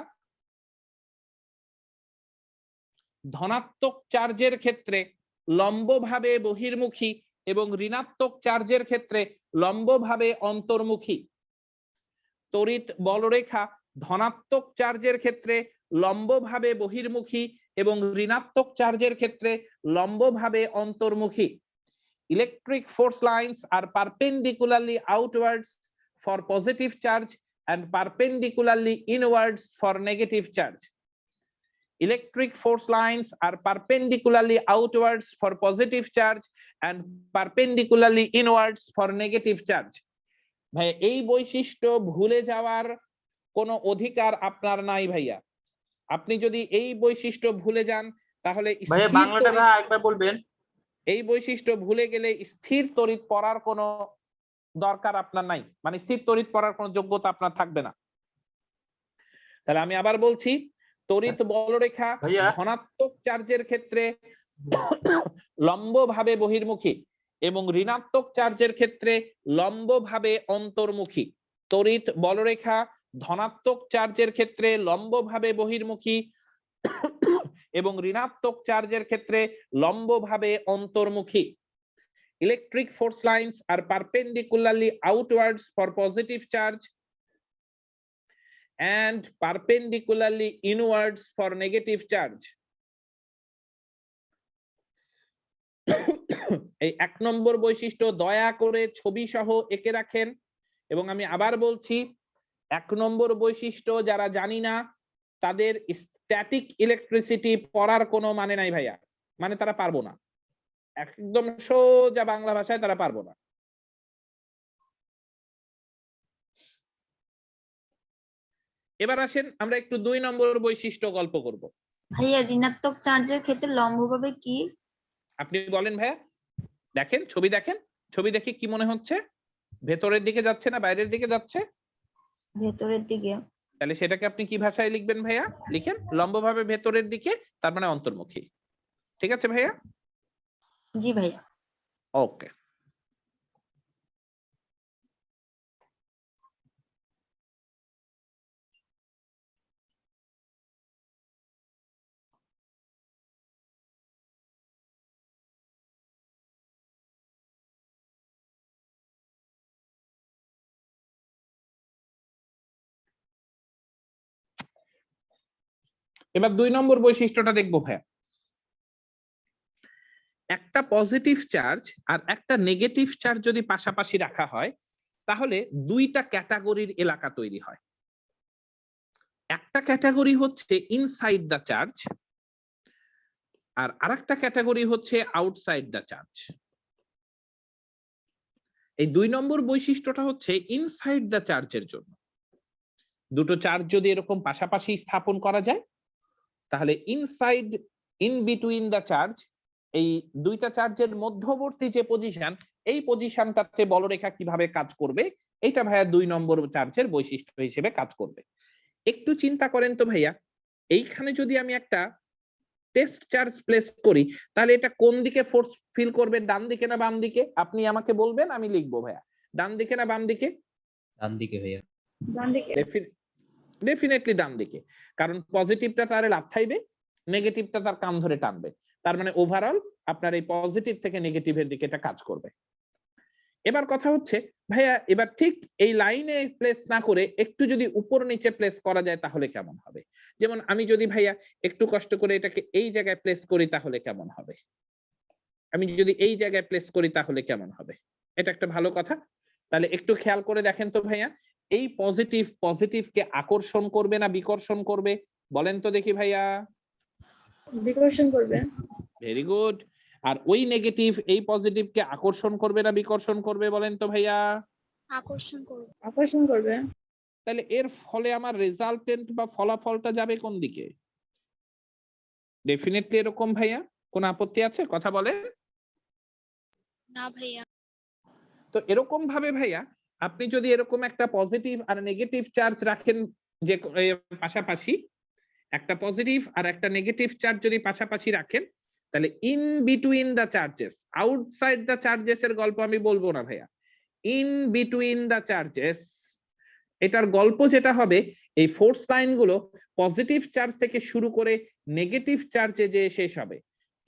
ধনাত্মক চার্জের ক্ষেত্রে লম্বভাবে বহির্মুখী এবং ঋণাত্মক চার্জের ক্ষেত্রে লম্বভাবে অন্তর্মুখী। তড়িৎ বলরেখা ধনাত্মক চার্জের ক্ষেত্রে লম্বভাবে বহির্মুখী এবং ঋণাত্মক চার্জের ক্ষেত্রে লম্বভাবে অন্তর্মুখী। Electric force lines are perpendicularly outwards for positive charge and perpendicularly inwards for negative charge. Electric force lines are perpendicularly outwards for positive charge and perpendicularly inwards for negative charge. ভাই এই বৈশিষ্ট্য ভুলে যাওয়ার কোনো অধিকার আপনার নাই ভাইয়া। আপনি যদি এই বৈশিষ্ট্য ভুলে যান তাহলে ভাইয়া বাংলাটা ভাই আরেকবার বলবেন। এই বৈশিষ্ট্য ভুলে গেলে স্থির তড়িৎ পড়ার কোনো দরকার আপনার নাই, মানে স্থির তড়িৎ পড়ার কোনো যোগ্যতা আপনার থাকবে না। তাহলে আমি আবার বলছি, তড়িৎ বলরেখা ধনাত্মক চার্জের ক্ষেত্রে লম্বভাবে বহির্মুখী এবং ঋণাত্মক চার্জের ক্ষেত্রে লম্বভাবে অন্তর্মুখী। তড়িৎ বলরেখা ধনাত্মক চার্জের ক্ষেত্রে লম্বভাবে বহির্মুখী এবং ঋণাত্মক চার্জের ক্ষেত্রে লম্বভাবে অন্তর্মুখী। Electric force lines are perpendicularly outwards for positive charge and perpendicularly inwards for negative charge. এই 1 নম্বর বৈশিষ্ট্য দয়া করে ছবি সহ এঁকে রাখেন। এবং আমি আবার বলছি, 1 নম্বর বৈশিষ্ট্য যারা জানি না তাদের স্ট্যাটিক ইলেকট্রিসিটি পড়ার কোনো মানে নাই ভাইয়া, মানে তারা পারবো না, একদম সোজা বাংলা ভাষায় তারা পারবো না। এবার আসেন আমরা একটু 2 নম্বর বৈশিষ্ট্য গল্প করব। ভাইয়া ঋণাত্মক চার্জের ক্ষেত্রে লম্বভাবে কি? আপনি বলেন ভাইয়া। দেখেন ছবি, দেখেন ছবি দেখে কি মনে হচ্ছে, ভেতরের দিকে যাচ্ছে না বাইরের দিকে যাচ্ছে? ভেতরের দিকে। তাহলে সেটাকে আপনি কি ভাষায় লিখবেন ভাইয়া? লিখেন লম্বভাবে ভেতরের দিকে, তার মানে অন্তর্মুখী। ঠিক আছে ভাইয়া? জি ভাইয়া। ওকে। এবার 2 নম্বর বৈশিষ্ট্যটা দেখবো ভাইয়া। একটা পজিটিভ চার্জ আর একটা নেগেটিভ চার্জ যদি পাশাপাশি রাখা হয় তাহলে 2টা ক্যাটাগরির এলাকা তৈরি হয়। একটা ক্যাটাগরি হচ্ছে ইনসাইড দ্য চার্জ আর আরেকটা ক্যাটাগরি হচ্ছে আউটসাইড দ্য চার্জ। এই 2 নম্বর বৈশিষ্ট্যটা হচ্ছে ইনসাইড দ্য চার্জের জন্য। দুটো চার্জ যদি এরকম পাশাপাশি স্থাপন করা যায় তাহলে inside, in between the charge, এই 2টা চার্জের মধ্যবর্তী যে পজিশন, এই পজিশনটাতে বলরেখা কিভাবে কাজ করবে, এটা ভাইয়া 2 নম্বর চার্জের বৈশিষ্ট্য হিসেবে কাজ করবে। একটু চিন্তা করেন তো ভাইয়া, এইখানে যদি আমি একটা টেস্ট চার্জ প্লেস করি তাহলে এটা কোন দিকে ফোর্স ফিল করবে, ডান দিকে না বাম দিকে? আপনি আমাকে বলবেন, আমি লিখবো ভাইয়া। ডান দিকে না বাম দিকে? ডান দিকে ভাইয়া। ডান দিকে। ডেফিনেটলি ডান দিকে, কারণ পজিটিভটা তার লাফ খাইবে, নেগেটিভটা তার কান ধরে টানবে। তার মানে ওভারঅল আপনার এই পজিটিভ থেকে নেগেটিভের দিকে এটা কাজ করবে। এবার কথা হচ্ছে ভাইয়া, এবার ঠিক এই লাইনে প্লেস না করে একটু যদি উপর নিচে প্লেস করা যায় তাহলে কেমন হবে? যেমন আমি যদি ভাইয়া একটু কষ্ট করে এটাকে এই জায়গায় প্লেস করি তাহলে কেমন হবে? আমি যদি এই জায়গায় প্লেস করি তাহলে কেমন হবে? এটা একটা ভালো কথা। তাহলে একটু খেয়াল করে দেখেন তো ভাইয়া, এই পজিটিভকে আকর্ষণ করবে না বিকর্ষণ করবে? বলেন তো দেখি ভাইয়া। বিকর্ষণ করবে। Very good. আর ওই নেগেটিভ এই পজিটিভকে আকর্ষণ করবে না বিকর্ষণ করবে? বলেন তো ভাইয়া। আকর্ষণ করবে। আকর্ষণ করবে। তাহলে এর ফলে আমার রেজাল্টেন্ট বা ফলাফলটা যাবে কোন দিকে? ডেফিনেটলি এরকম ভাইয়া। কোন আপত্তি আছে? কথা বলেন। না ভাইয়া। তো এরকম ভাবে ভাইয়া আপনি যদি এরকম একটা পজিটিভ আর নেগেটিভ চার্জ রাখেন, যে পাশাপাশি একটা পজিটিভ আর একটা নেগেটিভ চার্জ যদি পাশাপাশি রাখেন তাহলে in between the charges, outside the charges এর গল্প আমি বলবো না ভাইয়া, ইন বিটুইন দ্য চার্জেস এটার গল্প যেটা হবে, এই ফোর্স লাইন গুলো পজিটিভ চার্জ থেকে শুরু করে নেগেটিভ চার্জে যে শেষ হবে।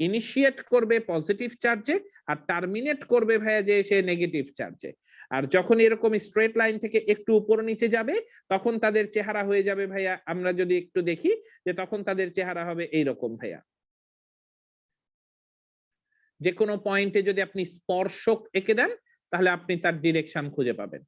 ইনিশিয়েট করবে পজিটিভ চার্জে আর টার্মিনেট করবে ভাইয়া যে সে নেগেটিভ চার্জে। আর যখন এরকম স্ট্রেট লাইন থেকে একটু উপর নিচে যাবে তখন তাদের চেহারা হয়ে যাবে ভাইয়া, আমরা যদি একটু দেখি যে তখন তাদের চেহারা হবে এইরকম ভাইয়া। যে কোনো পয়েন্টে যদি আপনি স্পর্শক এঁকে দেন তাহলে আপনি তার ডিরেকশন খুঁজে পাবেন।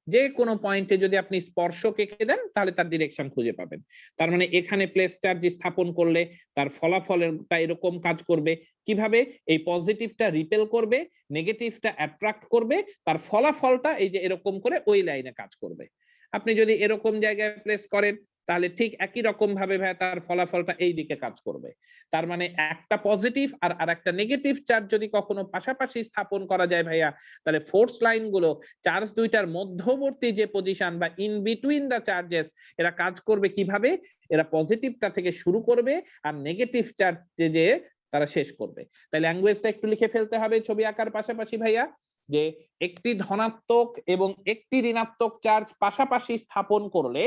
যে কোনো পয়েন্টে যদি আপনি স্পর্শক এঁকে দেন তাহলে তার ডিরেকশন খুঁজে পাবেন। তার মানে এখানে প্লেস চার্জ স্থাপন করলে তার ফলাফলটা এরকম কাজ করবে। কিভাবে? এই পজিটিভটা রিপেল করবে, নেগেটিভটা অ্যাট্রাক্ট করবে, তার ফলাফলটা এই যে এরকম করে ওই লাইনে কাজ করবে। আপনি যদি এরকম জায়গায় প্লেস করেন তাহলে ঠিক একই রকম ভাবে ভাই তার ফলাফলটা এই দিকে কাজ করবে। তার মানে একটা পজিটিভ আর আরেকটা নেগেটিভ চার্জ যদি কখনো পাশাপাশি স্থাপন করা যায় ভাইয়া, তাহলে ফোর্স লাইন গুলো চার্জ দুইটার মধ্যবর্তী যে পজিশন বা ইন বিটুইন দা চার্জেস, এরা কাজ করবে কিভাবে? এরা পজিটিভটা থেকে শুরু করবে আর নেগেটিভ চার্জ যে তারা শেষ করবে। তাহলে ল্যাঙ্গুয়েজটা একটু লিখে ফেলতে হবে ছবি আঁকার পাশাপাশি ভাইয়া, যে একটি ধনাত্মক এবং একটি ঋণাত্মক চার্জ পাশাপাশি স্থাপন করলে,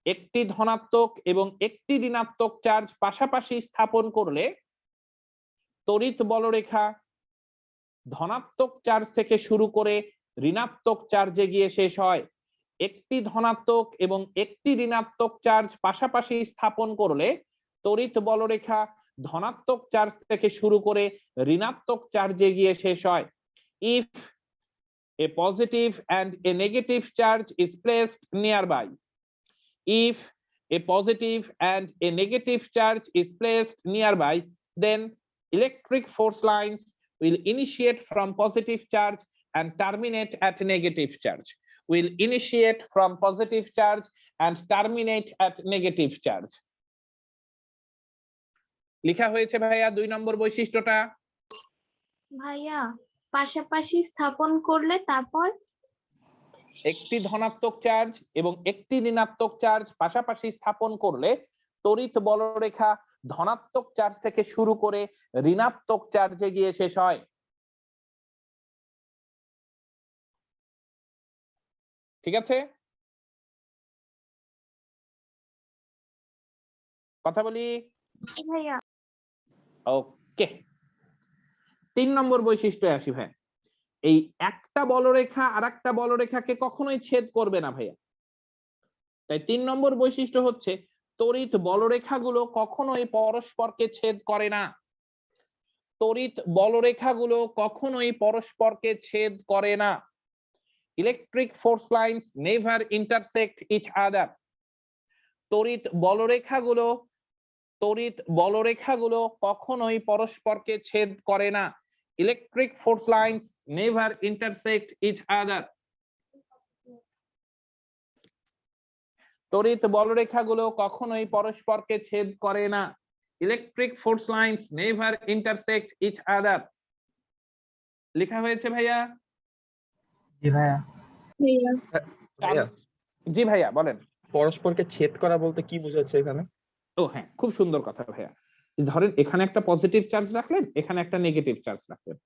একটি ধনাত্মক এবং একটি ঋণাত্মক চার্জ পাশাপাশি স্থাপন করলে তড়িৎ বলরেখা ধনাত্মক চার্জ থেকে শুরু করে ঋণাত্মক চার্জে গিয়ে শেষ হয়। একটি ধনাত্মক এবং একটি ঋণাত্মক চার্জ পাশাপাশি স্থাপন করলে তড়িৎ বলরেখা ধনাত্মক চার্জ থেকে শুরু করে ঋণাত্মক চার্জে গিয়ে শেষ হয়। If a positive and a negative charge is placed nearby. If a positive and a negative charge is placed nearby, then electric force lines will initiate from positive charge and terminate at negative charge. Will initiate from positive charge and terminate at negative charge. লেখা হয়েছে ভাইয়া 2 নম্বর বৈশিষ্ট্যটা। ভাইয়া পাশাপাশি স্থাপন করলে তারপর একটি ধনাত্মক চার্জ এবং একটি ঋণাত্মক চার্জ পাশাপাশি স্থাপন করলে তড়িৎ বলরেখা ধনাত্মক চার্জ থেকে শুরু করে ঋণাত্মক চার্জে গিয়ে শেষ হয়। ঠিক আছে, কথা বলি। ভাইয়া ওকে, 3 নম্বর বৈশিষ্ট্য আসি ভাই। এই একটা বলরেখা আর একটা বলরেখাকে কখনোই ছেদ করবে না ভাইয়া। তাই 3 নম্বর বৈশিষ্ট্য হচ্ছে তড়িৎ বলরেখাগুলো কখনোই পরস্পরকে ছেদ করে না। তড়িৎ বলরেখাগুলো কখনোই পরস্পরকে ছেদ করে না। Electric force lines never intersect each other. তড়িৎ বলরেখাগুলো কখনোই পরস্পরকে ছেদ করে না। Electric force lines never intersect each other. তড়িৎ বলরেখাগুলো কখনোই পরস্পরকে ছেদ করে না। Electric force lines never intersect each other. লেখা হয়েছে ভাইয়া? জি ভাইয়া। ভাইয়া জি ভাইয়া বলেন। পরস্পরকে ছেদ করা বলতে কি বোঝাচ্ছে এখানে? ও হ্যাঁ, খুব সুন্দর কথা ভাইয়া। ধরেন এখানে একটা পজিটিভ চার্জ রাখলেন, এখানে একটা নেগেটিভ চার্জ রাখলেন।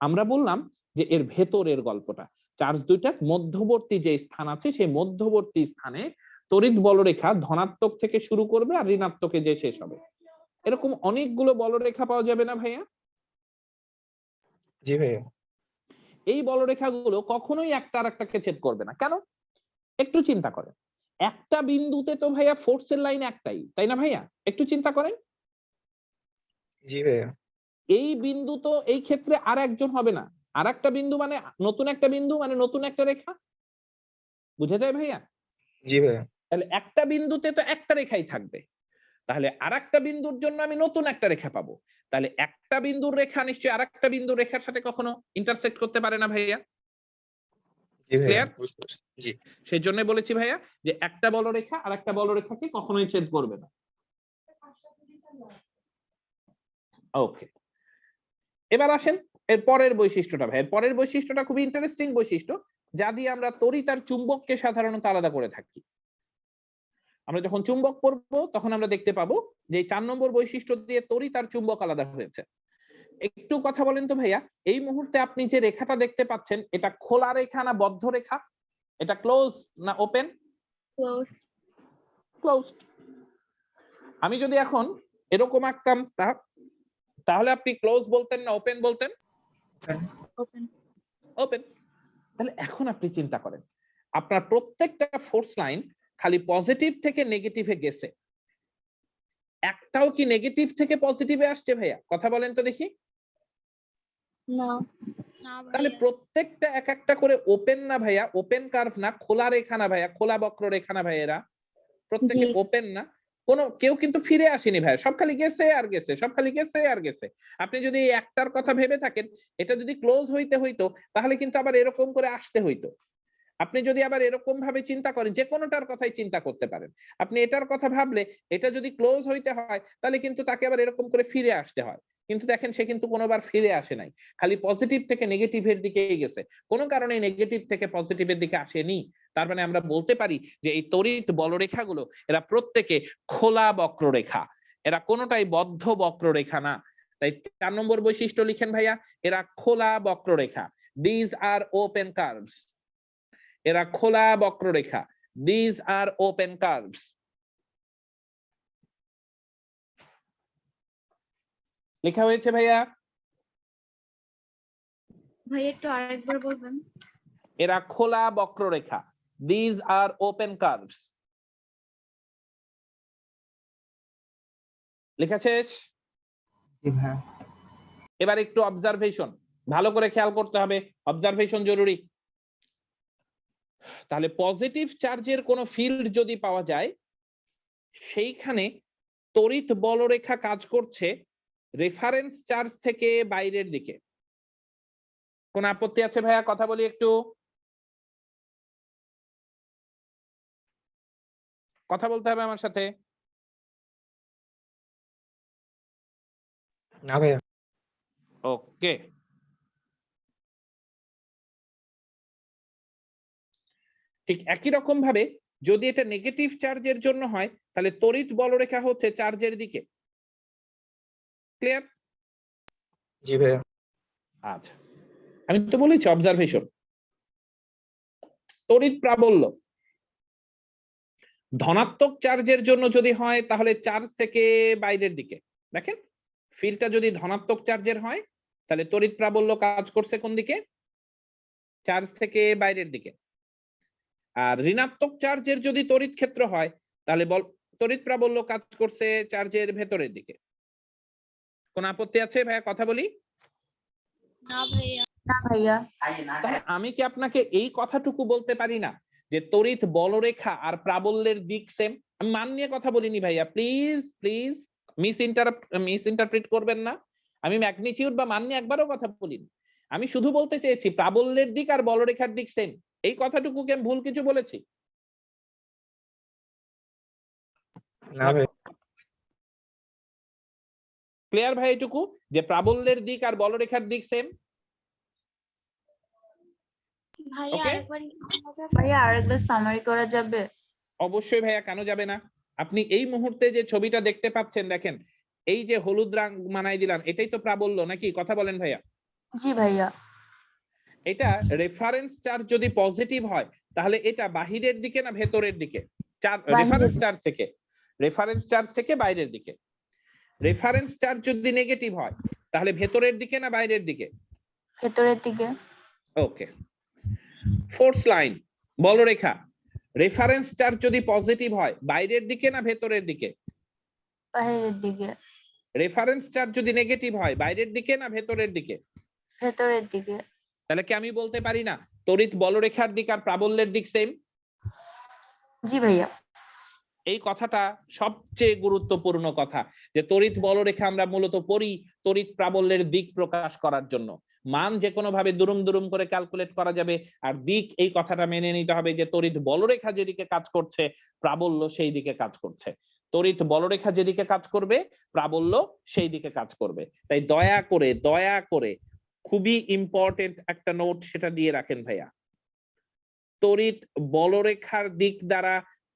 আমরা বললাম যে এর ভেতরের গল্পটা, চার্জ দুইটার মধ্যবর্তী যে স্থান আছে সেই মধ্যবর্তী স্থানে তড়িৎ বলরেখা ধনাত্মক থেকে শুরু করবে আর ঋণাত্মকে যে শেষ হবে। এরকম অনেকগুলো বলরেখা পাওয়া যাবে না ভাইয়া? জি ভাইয়া। এই বলরেখাগুলো কখনোই একটা আর একটাকে ছেদ করবে না। কেন? একটু চিন্তা করেন, একটা বিন্দুতে তো ভাইয়া ফোর্সের লাইন একটাই, তাই না ভাইয়া? একটু চিন্তা করেন। জি ভাইয়া। এই বিন্দু তো এই ক্ষেত্রে আর একজন হবে না, আর একটা বিন্দু মানে নতুন একটা বিন্দু মানে নতুন একটা রেখা। বুঝা যায় ভাইয়া? জি ভাইয়া। তাহলে একটা বিন্দুতে তো একটা রেখাই থাকবে, তাহলে আর একটা বিন্দুর জন্য আমি নতুন একটা রেখা পাবো। তাহলে একটা বিন্দুর রেখা নিশ্চয়ই আর একটা বিন্দুর রেখার সাথে কখনো ইন্টারসেক্ট করতে পারে না ভাইয়া। জি ভাইয়া, ক্লিয়ার? বুঝতে পারছি। জি। সেই জন্য বলেছি ভাইয়া যে একটা বলরেখা আর একটা বলরেখাকে কখনোই ছেদ করবে না। ওকে, এবার আসেন এর পরের বৈশিষ্ট্যটা ভাই। পরের বৈশিষ্ট্যটা খুবই ইন্টারেস্টিং বৈশিষ্ট্য, যা দিয়ে আমরা তড়িৎ আর চুম্বককে সাধারণত আলাদা করে থাকি। আমরা যখন চুম্বক পড়বো তখন আমরা দেখতে পাবো যে 4 নম্বর বৈশিষ্ট্য দিয়ে তড়িৎ আর চুম্বক আলাদা হয়েছে। একটু কথা বলেন তো ভাইয়া, এই মুহূর্তে আপনি যে রেখাটা দেখতে পাচ্ছেন এটা খোলা রেখা না বদ্ধ রেখা? এটা ক্লোজ না ওপেন? ক্লোজড। আমি যদি এখন এরকম আঁকতাম তাহলে আপনি ক্লোজ বলতেন না ওপেন বলতেন? ওপেন। তাহলে এখন আপনি চিন্তা করেন, আপনার প্রত্যেকটা ফোর্স লাইন খালি পজিটিভ থেকে নেগেটিভে গেছে, একটাও কি নেগেটিভ থেকে পজিটিভে আসছে ভাইয়া? কথা বলেন তো দেখি। না তাহলে প্রত্যেকটা এক একটা করে ওপেন না ভাইয়া? ওপেন কার্ভ না, খোলা রেখা না ভাইয়া? খোলা বক্ররেখা না ভাইয়া? এরা প্রত্যেকে ওপেন না? কেউ কিন্তু ফিরে আসেনি ভাইয়া, সব খালি গেছে আর গেছে, সব খালি গেছে আর গেছে। আপনি যদি এই একটার কথা ভেবে থাকেন, এটা যদি ক্লোজ হইতে হইতো তাহলে কিন্তু আবার এরকম করে আসতে হইতো। আপনি যদি আবার এরকম ভাবে চিন্তা করেন, যে কোনোটার কথাই চিন্তা করতে পারেন, আপনি এটার কথা ভাবলে এটা যদি ক্লোজ হইতে হয় তাহলে কিন্তু তাকে আবার এরকম করে ফিরে আসতে হয়। কিন্তু দেখেন সে কিন্তু কোনোবার ফিরে আসে নাই, খালি পজিটিভ থেকে নেগেটিভের দিকেই গেছে, কোনো কারণে নেগেটিভ থেকে পজিটিভের দিকে আসেনি। তার মানে আমরা বলতে পারি যে এই তড়িৎ বলরেখাগুলো এরা প্রত্যেকে খোলা বক্ররেখা, এরা কোনোটাই বদ্ধ বক্ররেখা না। তাই 4 নম্বর বৈশিষ্ট্য লিখেন ভাইয়া, এরা খোলা বক্ররেখা। These are open curves. এরা খোলা বক্ররেখা। These are open curves. লেখা হয়েছে ভাইয়া? ভাই একটু আরেকবার বলবেন। এরা খোলা বক্ররেখা। these are open curves. লেখা শেষ? জি ভাইয়া। এবার একটু অবজারভেশন, ভালো করে খেয়াল করতে হবে, অবজারভেশন জরুরি। তাহলে পজিটিভ চার্জের কোন ফিল্ড যদি পাওয়া যায়, সেইখানে তড়িৎ বলরেখা কাজ করছে রেফারেন্স চার্জ থেকে বাইরের দিকে। কোন আপত্তি আছে ভাইয়া? কথা বলি একটু, কথা বলতে হবে আমার সাথে। না ভাইয়া। ওকে, ঠিক একই রকম ভাবে যদি এটা নেগেটিভ চার্জের জন্য হয়, তাহলে তড়িৎ বলরেখা হচ্ছে চার্জের দিকে। ক্লিয়ার? জি ভাইয়া। আচ্ছা, আমি তো বলেছি অবজারভেশন। তড়িৎ প্রাবল্য ধনাত্মক চার্জের জন্য যদি হয়, তাহলে চার্জ থেকে বাইরের দিকে। দেখেন, ফিল্ডটা যদি ধনাত্মক চার্জের হয়, তাহলে তড়িৎ প্রাবল্য কাজ করছে কোন দিকে? চার্জ থেকে বাইরের দিকে। আর ঋণাত্মক চার্জের যদি তড়িৎ ক্ষেত্র হয়, তাহলে তড়িৎ প্রাবল্য কাজ করছে চার্জের ভেতরের দিকে। কোন আপত্তি আছে ভাইয়া? কথা বলি। না ভাইয়া। না ভাইয়া। তাহলে আমি কি আপনাকে এই কথাটুকু বলতে পারি না যে তড়িৎ বলরেখা আর প্রাবল্যের দিক সেম? আমি মান নিয়ে কথা বলিনি ভাইয়া, প্লিজ প্লিজ মিস ইন্টারপ্রিট করবেন না। আমি ম্যাগনিটিউড বা মান নিয়ে একবারও কথা বলিনি। আমি শুধু বলতে চেয়েছি প্রাবল্যের দিক আর বলরেখার দিক সেম। এই কথাটুকু কি আমি ভুল কিছু বলেছি? না ভাই। ক্লিয়ার ভাই এটুকু, যে প্রাবল্যের দিক আর বলরেখার দিক সেম? ভাইয়া Okay? আরেকবার একটু বলা যাবে? ভাইয়া আরেকবার সামারি করা যাবে? অবশ্যই ভাইয়া, কেন যাবে না? আপনি এই মুহূর্তে যে ছবিটা দেখতে পাচ্ছেন, দেখেন এই যে হলুদ রং মানাই দিলাম, এটাই তো প্রাবল্য নাকি? কথা বলেন ভাইয়া। জি ভাইয়া। এটা রেফারেন্স চার্জ যদি পজিটিভ হয়, তাহলে এটা বাহিরের দিকে না ভেতরের দিকে? রেফারেন্স চার্জ থেকে, রেফারেন্স চার্জ থেকে বাইরের দিকে। রেফারেন্স চার্জ যদি নেগেটিভ হয়, তাহলে ভেতরের দিকে না বাইরের দিকে? ভেতরের দিকে। ওকে, ফোর্স লাইন বলরেখা, রেফারেন্স চার্জ যদি পজিটিভ হয়, বাইরের দিকে না ভেতরের দিকে? বাইরের দিকে। রেফারেন্স চার্জ যদি নেগেটিভ হয়, বাইরের দিকে না ভেতরের দিকে? ভেতরের দিকে। তাহলে কি আমি বলতে পারি না তড়িৎ বলরেখার দিক আর প্রাবল্যের দিক সেম? জি ভাইয়া। এই কথাটা সবচেয়ে গুরুত্বপূর্ণ কথা, যে তড়িৎ বলরেখা আমরা মূলত পড়ি তড়িৎ প্রাবল্যের দিক প্রকাশ করার জন্য। মান যে কোনো ভাবে দুরুম দুরুম করে ক্যালকুলেট করা যাবে, আর দিক এই কথাটা মেনে নিতে হবে যে তড়িৎ বলরেখা যেদিকে কাজ করছে, প্রাবল্য সেই দিকে কাজ করছে। তড়িৎ বলরেখা যেদিকে কাজ করবে, প্রাবল্য সেই দিকে কাজ করবে। তাই দয়া করে খুবই ইম্পর্টেন্ট একটা নোট সেটা দিয়ে রাখেন ভাইয়া। তড়িৎ বলরেখার দিক দ্বারা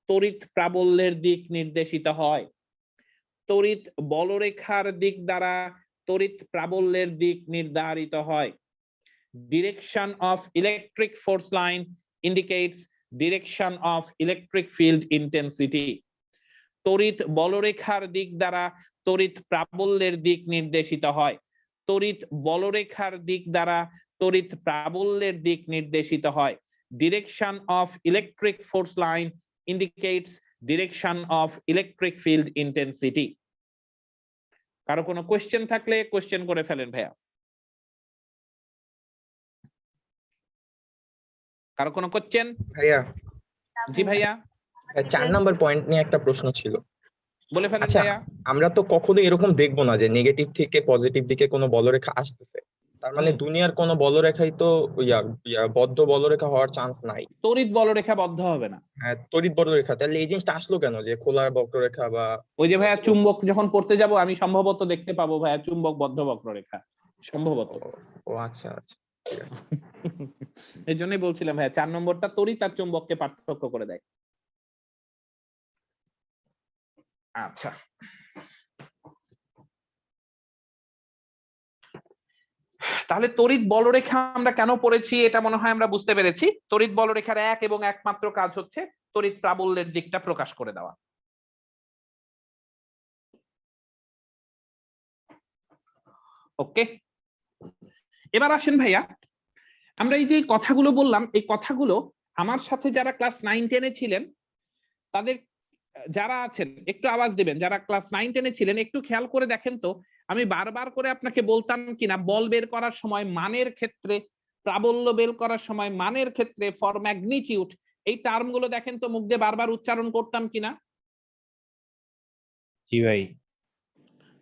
তড়িৎ প্রাবল্যের দিক নির্দেশিত হয়। তড়িৎ বলরেখার দিক দ্বারা তড়িৎ প্রাবল্যের দিক নির্ধারিত হয়। Direction of electric force line indicates direction of electric field intensity. তড়িৎ বলরেখার দিক দ্বারা তড়িৎ প্রাবল্যের দিক নির্দেশিত হয়। তড়িৎ বলরেখার দিক দ্বারা তড়িৎ প্রাবল্যের দিক নির্দেশিত হয়। Direction of electric force line indicates direction of electric field intensity. কারো কোনো কোশ্চেন থাকলে কোশ্চেন করে ফেলেন ভাইয়া। কারো কোনো কোশ্চেন? ভাইয়া। জি ভাইয়া, 4 নম্বর পয়েন্ট নিয়ে একটা প্রশ্ন ছিল। বলে ফেলেন আচ্ছা, ভাইয়া। আমরা তো কখনো এরকম দেখবো না যে নেগেটিভ থেকে পজিটিভ দিকে কোনো বলরেখা আসতেছে। তার মানে দুনিয়ার কোনো বলরেখাই তো বদ্ধ বলরেখা হওয়ার চান্স নাই। তড়িৎ বলরেখা বদ্ধ হবে না। হ্যাঁ, তড়িৎ বলরেখা। তাহলে এই জিনিসটা আসলো কেন যে খোলা বক্ররেখা বা ওই যে ভাইয়া চুম্বক যখন পড়তে যাব, আমি সম্ভবত দেখতে পাবো ভাইয়া চুম্বক বদ্ধ বক্ররেখা, সম্ভবত। ও আচ্ছা আচ্ছা। এই জন্যই বলছিলাম ভাইয়া 4 নম্বরটা তড়িৎ আর চুম্বককে পার্থক্য করে দেয়। আচ্ছা, তাহলে তড়িৎ বলরেখা আমরা কেন পড়েছি এটা মনে হয় আমরা বুঝতে পেরেছি। তড়িৎ বলরেখার এক এবং একমাত্র কাজ হচ্ছে তড়িৎ প্রাবল্যের দিকটা প্রকাশ করে দেওয়া। ওকে, এবার আসেন ভাইয়া, আমরা এই যে কথাগুলো বললাম, এই কথাগুলো আমার সাথে যারা ক্লাস 9-10-এ ছিলেন তাদের যারা আছেন একটু আওয়াজ দিবেন, যারা ক্লাস 9-10-এ ছিলেন একটু খেয়াল করে দেখেন তো আমি বারবার করে আপনাকে বলতাম কিনা বল বের করার সময় মানের ক্ষেত্রে, প্রাবল্য বের করার সময় মানের ক্ষেত্রে, ফর ম্যাগনিটিউড, এই টার্মগুলো দেখেন তো মুখ দিয়ে বারবার উচ্চারণ করতাম কিনা? জি ভাই।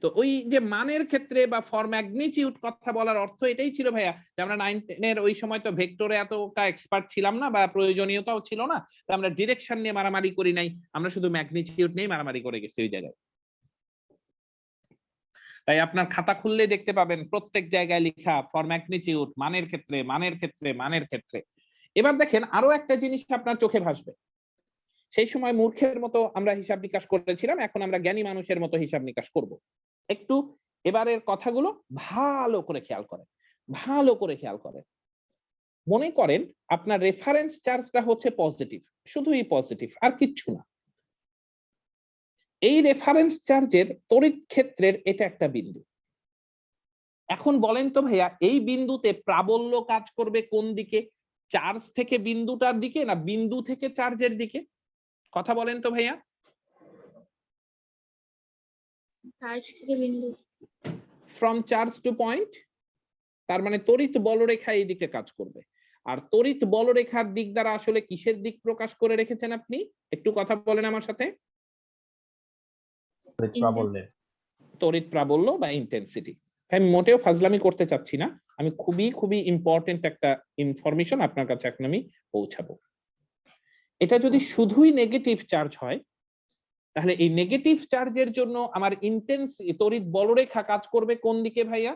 তো ওই যে মানের ক্ষেত্রে বা ফর ম্যাগনিটিউড কথা বলার অর্থ এটাই ছিল ভাইয়া যে আমরা 9-10-এর ওই সময় তো ভেক্টরে এতটা এক্সপার্ট ছিলাম না বা প্রয়োজনীয়তাও ছিল না, তো আমরা ডিরেকশন নিয়ে মারামারি করি নাই, আমরা শুধু ম্যাগনিটিউড নিয়ে মারামারি করে গেছি ওই জায়গায়। তাই আপনার খাতা খুললে দেখতে পাবেন প্রত্যেক জায়গায় লেখা ফর ম্যাগনিটিউড, মানের ক্ষেত্রে, মানের ক্ষেত্রে, মানের ক্ষেত্রে। এবার দেখেন আরো একটা জিনিস আপনার চোখে ভাসবে, সেই সময় মূর্খের মতো আমরা হিসাব নিকাশ করেছিলাম, এখন আমরা জ্ঞানী মানুষের মতো হিসাব নিকাশ করব। একটু এবারের কথাগুলো ভালো করে খেয়াল করেন, ভালো করে খেয়াল করেন। মনে করেন আপনার রেফারেন্স চার্জটা হচ্ছে পজিটিভ, শুধুই পজিটিভ আর কিচ্ছু না। এই রেফারেন্স চার্জের তড়িৎ ক্ষেত্রের এটা একটা বিন্দু। এখন বলেন তো ভাইয়া এই বিন্দুতে প্রাবল্য কাজ করবে কোন দিকে, চার্জ থেকে বিন্দুটার দিকে না বিন্দু থেকে চার্জের দিকে? কথা বলেন তো ভাইয়া। চার্জ থেকে বিন্দু। ফ্রম চার্জ টু পয়েন্ট, তার মানে তড়িৎ বলরেখা এই দিকে কাজ করবে। আর তড়িৎ বলরেখার দিক দ্বারা আসলে কিসের দিক প্রকাশ করে রেখেছেন আপনি? একটু কথা বলেন আমার সাথে। তড়িৎ প্রাবল্য বা ইন্টেন্সিটি। আমি মোটেও ফাজলামি করতে চাচ্ছি না, আমি খুবই খুবই ইম্পর্টেন্ট একটা ইনফরমেশন আপনার কাছে এখন আমি পৌঁছাবো। এটা যদি শুধুই নেগেটিভ চার্জ হয় তাহলে এই নেগেটিভ চার্জের জন্য আমার তড়িৎ বলরেখা কাজ করবে কোন দিকে ভাইয়া?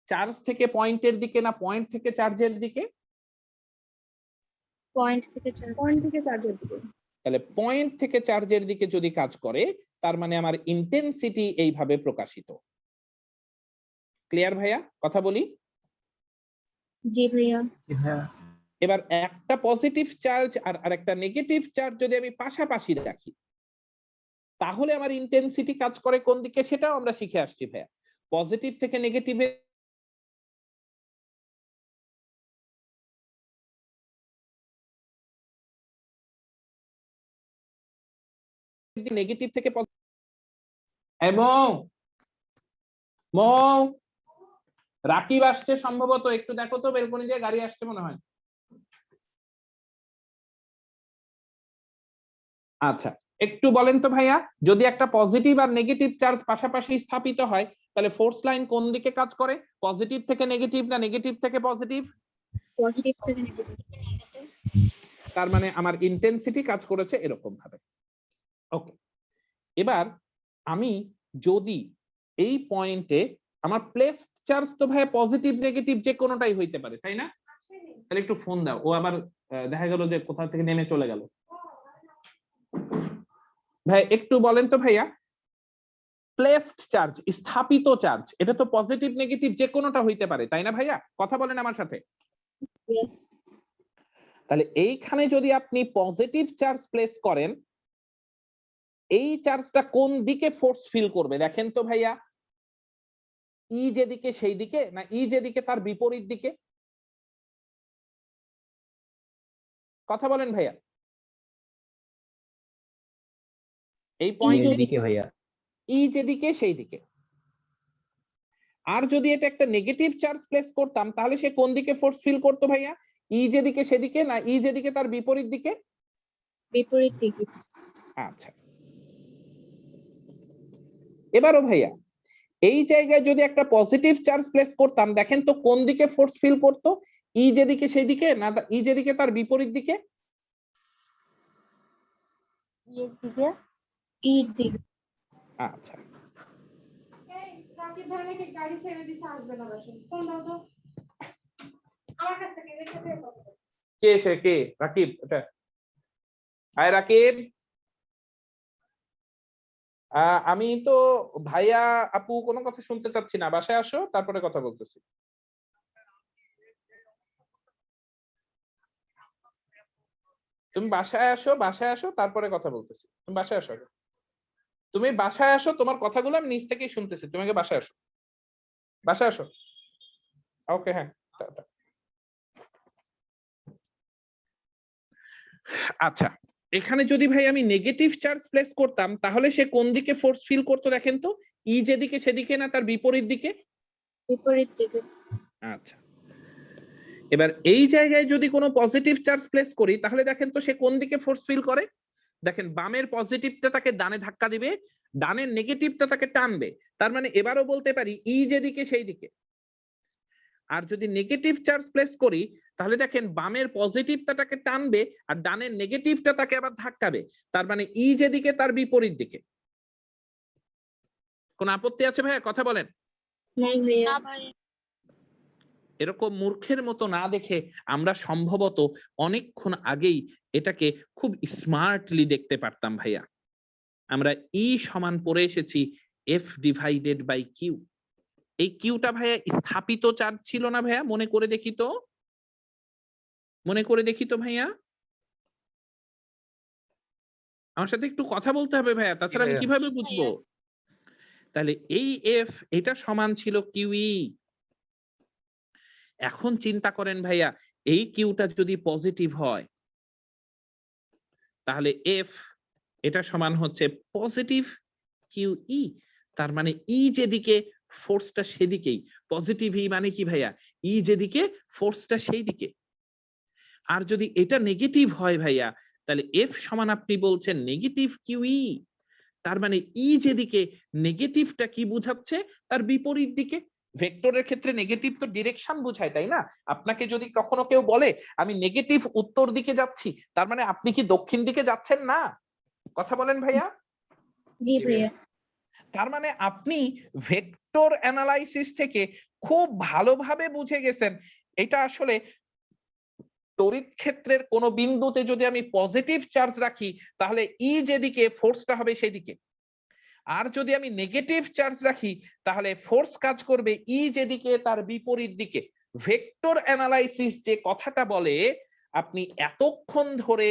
চার্জ থেকে পয়েন্টের দিকে না পয়েন্ট থেকে চার্জের দিকে? পয়েন্ট থেকে চার্জের দিকে। তাহলে পয়েন্ট থেকে চার্জের দিকে যদি কাজ করে তার মানে আমার ইন্টেন্সিটি এইভাবে প্রকাশিত। ক্লিয়ার ভাইয়া? কথা বলি। জি ভাইয়া। জি ভাইয়া। এবার একটা পজিটিভ চার্জ আর একটা নেগেটিভ চার্জ যদি আমি পাশাপাশি রাখি তাহলে আমার ইন্টেন্সিটি কাজ করে কোন দিকে সেটাও আমরা শিখে আসছি ভাইয়া। পজিটিভ থেকে নেগেটিভে নেগেটিভ থেকে এবং রাকিব আসছে সম্ভবত, একটু দেখো তো বেলকনি দিয়ে গাড়ি আসছে মনে হয়। আচ্ছা একটু বলেন তো ভাইয়া যদি একটা পজিটিভ আর নেগেটিভ চার্জ পাশাপাশি স্থাপিত হয় তাহলে ফোর্স লাইন কোন দিকে কাজ করে? পজিটিভ থেকে নেগেটিভ না নেগেটিভ থেকে পজিটিভ? পজিটিভ থেকে নেগেটিভ। তার মানে আমার ইন্টেন্সিটি কাজ করেছে এরকম ভাবে। ওকে, এবার আমি যদি এই পয়েন্টে আমার প্লেস চার্জ তো ভাই পজিটিভ নেগেটিভ যে কোনোটাই হইতে পারে তাই না? তাহলে একটু ফোন দাও, ও আবার দেখা গেল যে কোথা থেকে নেমে চলে গেল। ভাই একটু বলেন তো ভাইয়া প্লেসড চার্জ, স্থাপিত চার্জ, এটা তো পজিটিভ নেগেটিভ যে কোনোটা হইতে পারে তাই না ভাইয়া? কথা বলেন আমার সাথে। তাহলে এইখানে যদি আপনি পজিটিভ চার্জ প্লেস করেন এই চার্জটা কোন দিকে ফোর্স ফিল করবে দেখেন তো ভাইয়া? ই যেদিকে সেই দিকে না ই যেদিকে তার বিপরীত দিকে? কথা বলেন ভাইয়া। এই পয়েন্টের দিকে ভাইয়া ই যেদিকে সেই দিকে। আর যদি এটা একটা নেগেটিভ চার্জ প্লেস করতাম তাহলে সে কোন দিকে ফোর্স ফিল করতো ভাইয়া? ই যেদিকে সেদিকে না ই যেদিকে তার বিপরীত দিকে? বিপরীত দিকে। আচ্ছা এবারও ভাইয়া এই জায়গায় যদি একটা পজিটিভ চার্জ প্লেস করতাম দেখেন তো কোন দিকে ফোর্স ফিল করতো? ই যেদিকে সেদিকে না ই যেদিকে তার বিপরীত দিকে? এর দিকে। ইর দিকে। আচ্ছা রাকিব ভাই নাকি গাড়ি ছেড়ে দিছে, আসবে না বাসে। ফোন দাও তো আমার কাছ থেকে, রেখে দে কথা। কে সে? কে? রাকিব? এটা হাই রাকিব। আমি তো ভাইয়া আপু কোনো কথা শুনতে চাচ্ছি না, বাসায় আসো তারপরে কথা বলতেছি। তুমি বাসায় আসো, বাসায় আসো তারপরে কথা বলতেছি। তুমি বাসায় আসো, তুমি বাসায় আসো, তোমার কথাগুলো আমি নিজ থেকেই শুনতেছি, তুমি আগে বাসায় আসো, বাসায় আসো। ওকে হ্যাঁ। আচ্ছা, এখানে যদি ভাই আমি নেগেটিভ চার্জ প্লেস করতাম তাহলে সে কোন দিকে ফোর্স ফিল করতো দেখেন তো? ই যেদিকে সেদিকে না তার বিপরীত দিকে? বিপরীত দিকে। আচ্ছা। এবার এই জায়গায় যদি কোনো পজিটিভ চার্জ প্লেস করি তাহলে দেখেন তো সে কোন দিকে ফোর্স ফিল করে? দেখেন বামের পজিটিভটা তাকে ডানে ধাক্কা দিবে, ডানের নেগেটিভটা তাকে টানবে। তার মানে এবারও বলতে পারি ই যেদিকে সেই দিকে। আর যদি নেগেটিভ চার্জ প্লেস করি তাহলে দেখেন বামের পজিটিভটা তাকে টানবে আর ডানের নেগেটিভটা তাকে আবার ধাক্কাবে। তার মানে ই যেদিকে তার বিপরীত দিকে। কোন আপত্তি আছে ভাইয়া? কথা বলেন। নাই ভাইয়া। এরকম মূর্খের মতো না দেখে আমরা সম্ভবত অনেকক্ষণ আগেই এটাকে খুব স্মার্টলি দেখতে পারতাম ভাইয়া। আমরা ই সমান পড়ে এসেছি এফ ডিভাইডেড বাই কিউ। এই কিউটা ভাইয়া স্থাপিত চার্জ ছিল না ভাইয়া? মনে করে দেখি তো, মনে করে দেখি তো ভাইয়া। আমার সাথে একটু কথা বলতে হবে ভাইয়া, তাছাড়া আমি ভাইয়া। কিভাবে বুঝবো? তাহলে এই এফ এটা সমান ছিল কিউই। এখন চিন্তা করেন ভাইয়া, এই কিউটা যদি পজিটিভ হয় তাহলে এফ এটা সমান হচ্ছে পজিটিভ কিউ ই। তার মানে ই যেদিকে ফোর্সটা সেদিকেই। পজিটিভ ই মানে কি ভাইয়া? ই যেদিকে ফোর্সটা সেই দিকে। আর যদি এটা নেগেটিভ হয় ভাইয়া তাহলে এফ সমান আপনি বলছেন নেগেটিভ কিউ ই। তার মানে ই যেদিকে নেগেটিভটা কি বুঝাচ্ছে? তার বিপরীত দিকে। ভেক্টরের ক্ষেত্রে নেগেটিভ তো ডিরেকশন বোঝায়, তাই না? আপনাকে যদি কখনো কেউ বলে আমি নেগেটিভ উত্তর দিকে যাচ্ছি, তার মানে আপনি কি দক্ষিণ দিকে যাচ্ছেন না? কথা বলেন ভাইয়া। জি ভাইয়া। তার মানে আপনি ভেক্টর অ্যানালাইসিস থেকে খুব ভালোভাবে বুঝে গেছেন এটা আসলে তড়িৎ ক্ষেত্রের কোন বিন্দুতে যদি আমি পজিটিভ চার্জ রাখি তাহলে ই যেদিকে ফোর্সটা হবে সেদিকে। আর যদি আমি নেগেটিভ চার্জ রাখি তাহলে ফোর্স কাজ করবে ই যেদিকে তার বিপরীত দিকে। ভেক্টর অ্যানালাইসিস যে কথাটা বলে আপনি এতক্ষণ ধরে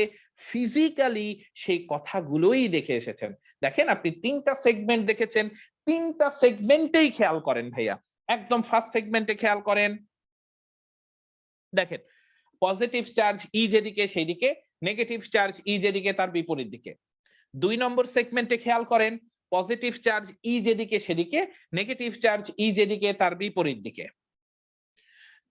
ফিজিক্যালি সেই কথাগুলোই দেখে এসেছেন। দেখেন আপনি তিনটা সেগমেন্ট দেখেছেন, তিনটা সেগমেন্টেই খেয়াল করেন ভাইয়া। একদম ফার্স্ট সেগমেন্টে খেয়াল করেন, দেখেন পজিটিভ চার্জ ই যেদিকে সেই দিকে, নেগেটিভ চার্জ ই যেদিকে তার বিপরীত দিকে। 2 নম্বর সেগমেন্টে খেয়াল করেন, পজিটিভ চার্জ ই যেদিকে সেদিকে, নেগেটিভ চার্জ ই যেদিকে তার বিপরীত দিকে।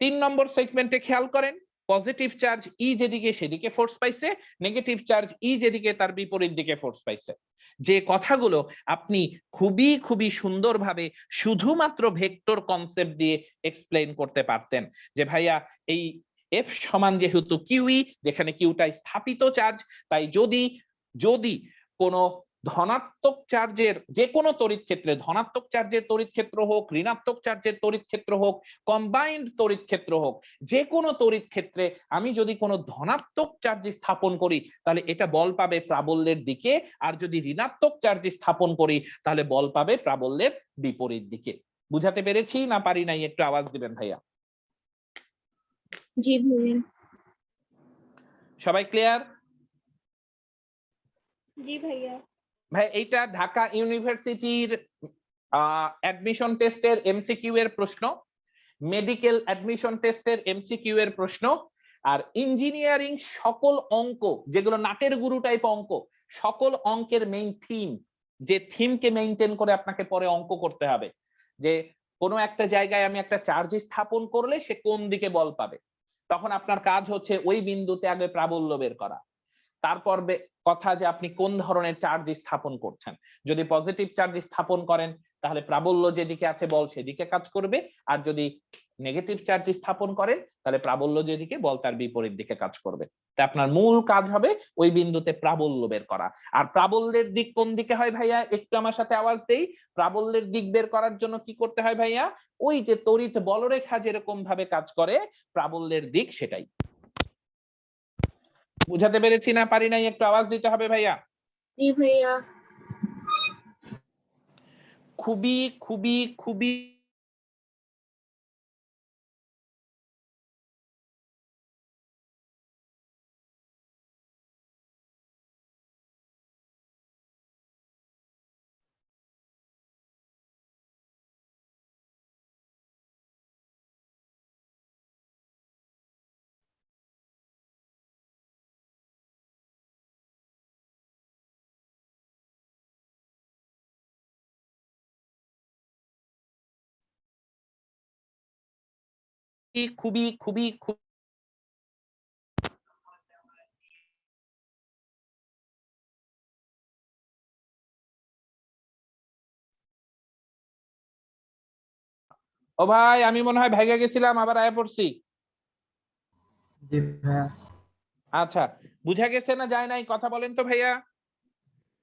3 নম্বর সেগমেন্টে খেয়াল করেন, পজিটিভ চার্জ ই যেদিকে সেদিকে ফোর্স পাইছে, নেগেটিভ চার্জ ই যেদিকে তার বিপরীত দিকে ফোর্স পাইছে। যে কথাগুলো আপনি খুবই খুবই সুন্দরভাবে শুধুমাত্র ভেক্টর কনসেপ্ট দিয়ে এক্সপ্লেইন করতে পারতেন যে ভাইয়া এই এফ সমান যেহেতু কিউই, যেখানে কিউটা স্থাপিত চার্জ, তাই যদি যদি কোনো ধনাত্মক চার্জের যে কোনো তড়িৎ ক্ষেত্রে, ধনাত্মক চার্জের তড়িৎ ক্ষেত্র হোক, ঋণাত্মক চার্জের তড়িৎ ক্ষেত্র হোক, কম্বাইন্ড তড়িৎ ক্ষেত্র হোক, যে কোনো তড়িৎ ক্ষেত্রে আমি যদি কোনো ধনাত্মক চার্জ স্থাপন করি তাহলে এটা বল পাবে প্রাবল্যের দিকে, আর যদি ঋণাত্মক চার্জ স্থাপন করি তাহলে বল পাবে প্রাবল্যের বিপরীত দিকে। বুঝাতে পেরেছি না পারি নাই? একটু আওয়াজ দিবেন ভাইয়া। জি ভাইয়া। সবাই ক্লিয়ার? জি ভাইয়া। ভাই এইটা ঢাকা ইউনিভার্সিটির অ্যাডমিশন টেস্টের এমসিকিউ এর প্রশ্ন, মেডিকেল অ্যাডমিশন টেস্টের এমসিকিউ এর প্রশ্ন, আর ইঞ্জিনিয়ারিং সকল অঙ্ক যেগুলো নাটের গুরু টাইপ অঙ্ক, সকল অঙ্কের মেইন থিম, যে থিমকে মেইনটেইন করে আপনাকে পরে অঙ্ক করতে হবে যে কোনো একটা জায়গায় আমি একটা চার্জ স্থাপন করলে সে কোন দিকে বল পাবে, তখন আপনার কাজ হচ্ছে ওই বিন্দুতে আগে প্রাবল্য বের করা। তারপর কথা যে আপনি কোন ধরনের চার্জ স্থাপন করছেন। যদি পজিটিভ চার্জ স্থাপন করেন তাহলে প্রাবল্য যেদিকে আছে বল সেদিকে কাজ করবে, আর যদি নেগেটিভ চার্জ স্থাপন করেন তাহলে প্রাবল্য যেদিকে বল তার বিপরীত দিকে কাজ করবে। তাই আপনার মূল কাজ হবে ওই বিন্দুতে প্রাবল্য বের করা। আর প্রাবল্যের দিক কোন দিকে হয় ভাইয়া? একটু আমার সাথে আওয়াজ দেই। প্রাবল্যের দিক বের করার জন্য কি করতে হয় ভাইয়া? ওই যে তড়িৎ বলরেখা যেরকম ভাবে কাজ করে প্রাবল্যের দিক সেটাই। বুঝাতে পেরেছি না পারি নাই? একটু আওয়াজ দিতে হবে ভাইয়া। জি ভাইয়া। খুবই খুবই খুবই খুবই খুবই খুব ও ভাই আমি মনে হয় ভেগে গেছিলাম, আবার আয়া পড়ছি। জি ভাইয়া। আচ্ছা, বুঝা গেছে না যায় নাই? কথা বলেন তো ভাইয়া।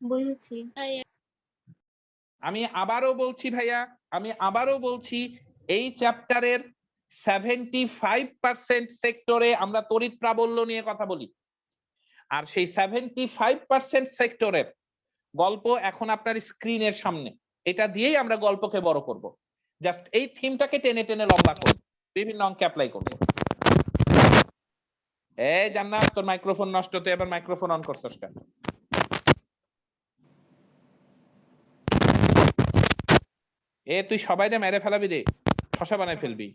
বুঝেছি। আমি আবারও বলছি ভাইয়া, আমি আবারও বলছি, এই চ্যাপ্টারের 75% সেক্টরে আমরা তড়িৎ প্রাবল্য নিয়ে কথা বলি। আর সেই 75% সেক্টরের গল্প এখন আপনার স্ক্রিনের সামনে, এটা দিয়েই আমরা গল্পকে বড় করব। জাস্ট এই থিমটাকে টেনে টেনে লম্বা করব, বিভিন্ন অঙ্কে অ্যাপ্লাই করব। এই জান্নাত, তোর মাইক্রোফোন নষ্ট, তুই এবার মাইক্রোফোন অন করছস কেন? এ তুই সবাইরে মেরে ফেলাবি রে, ঠসা বানাই ফেলবি।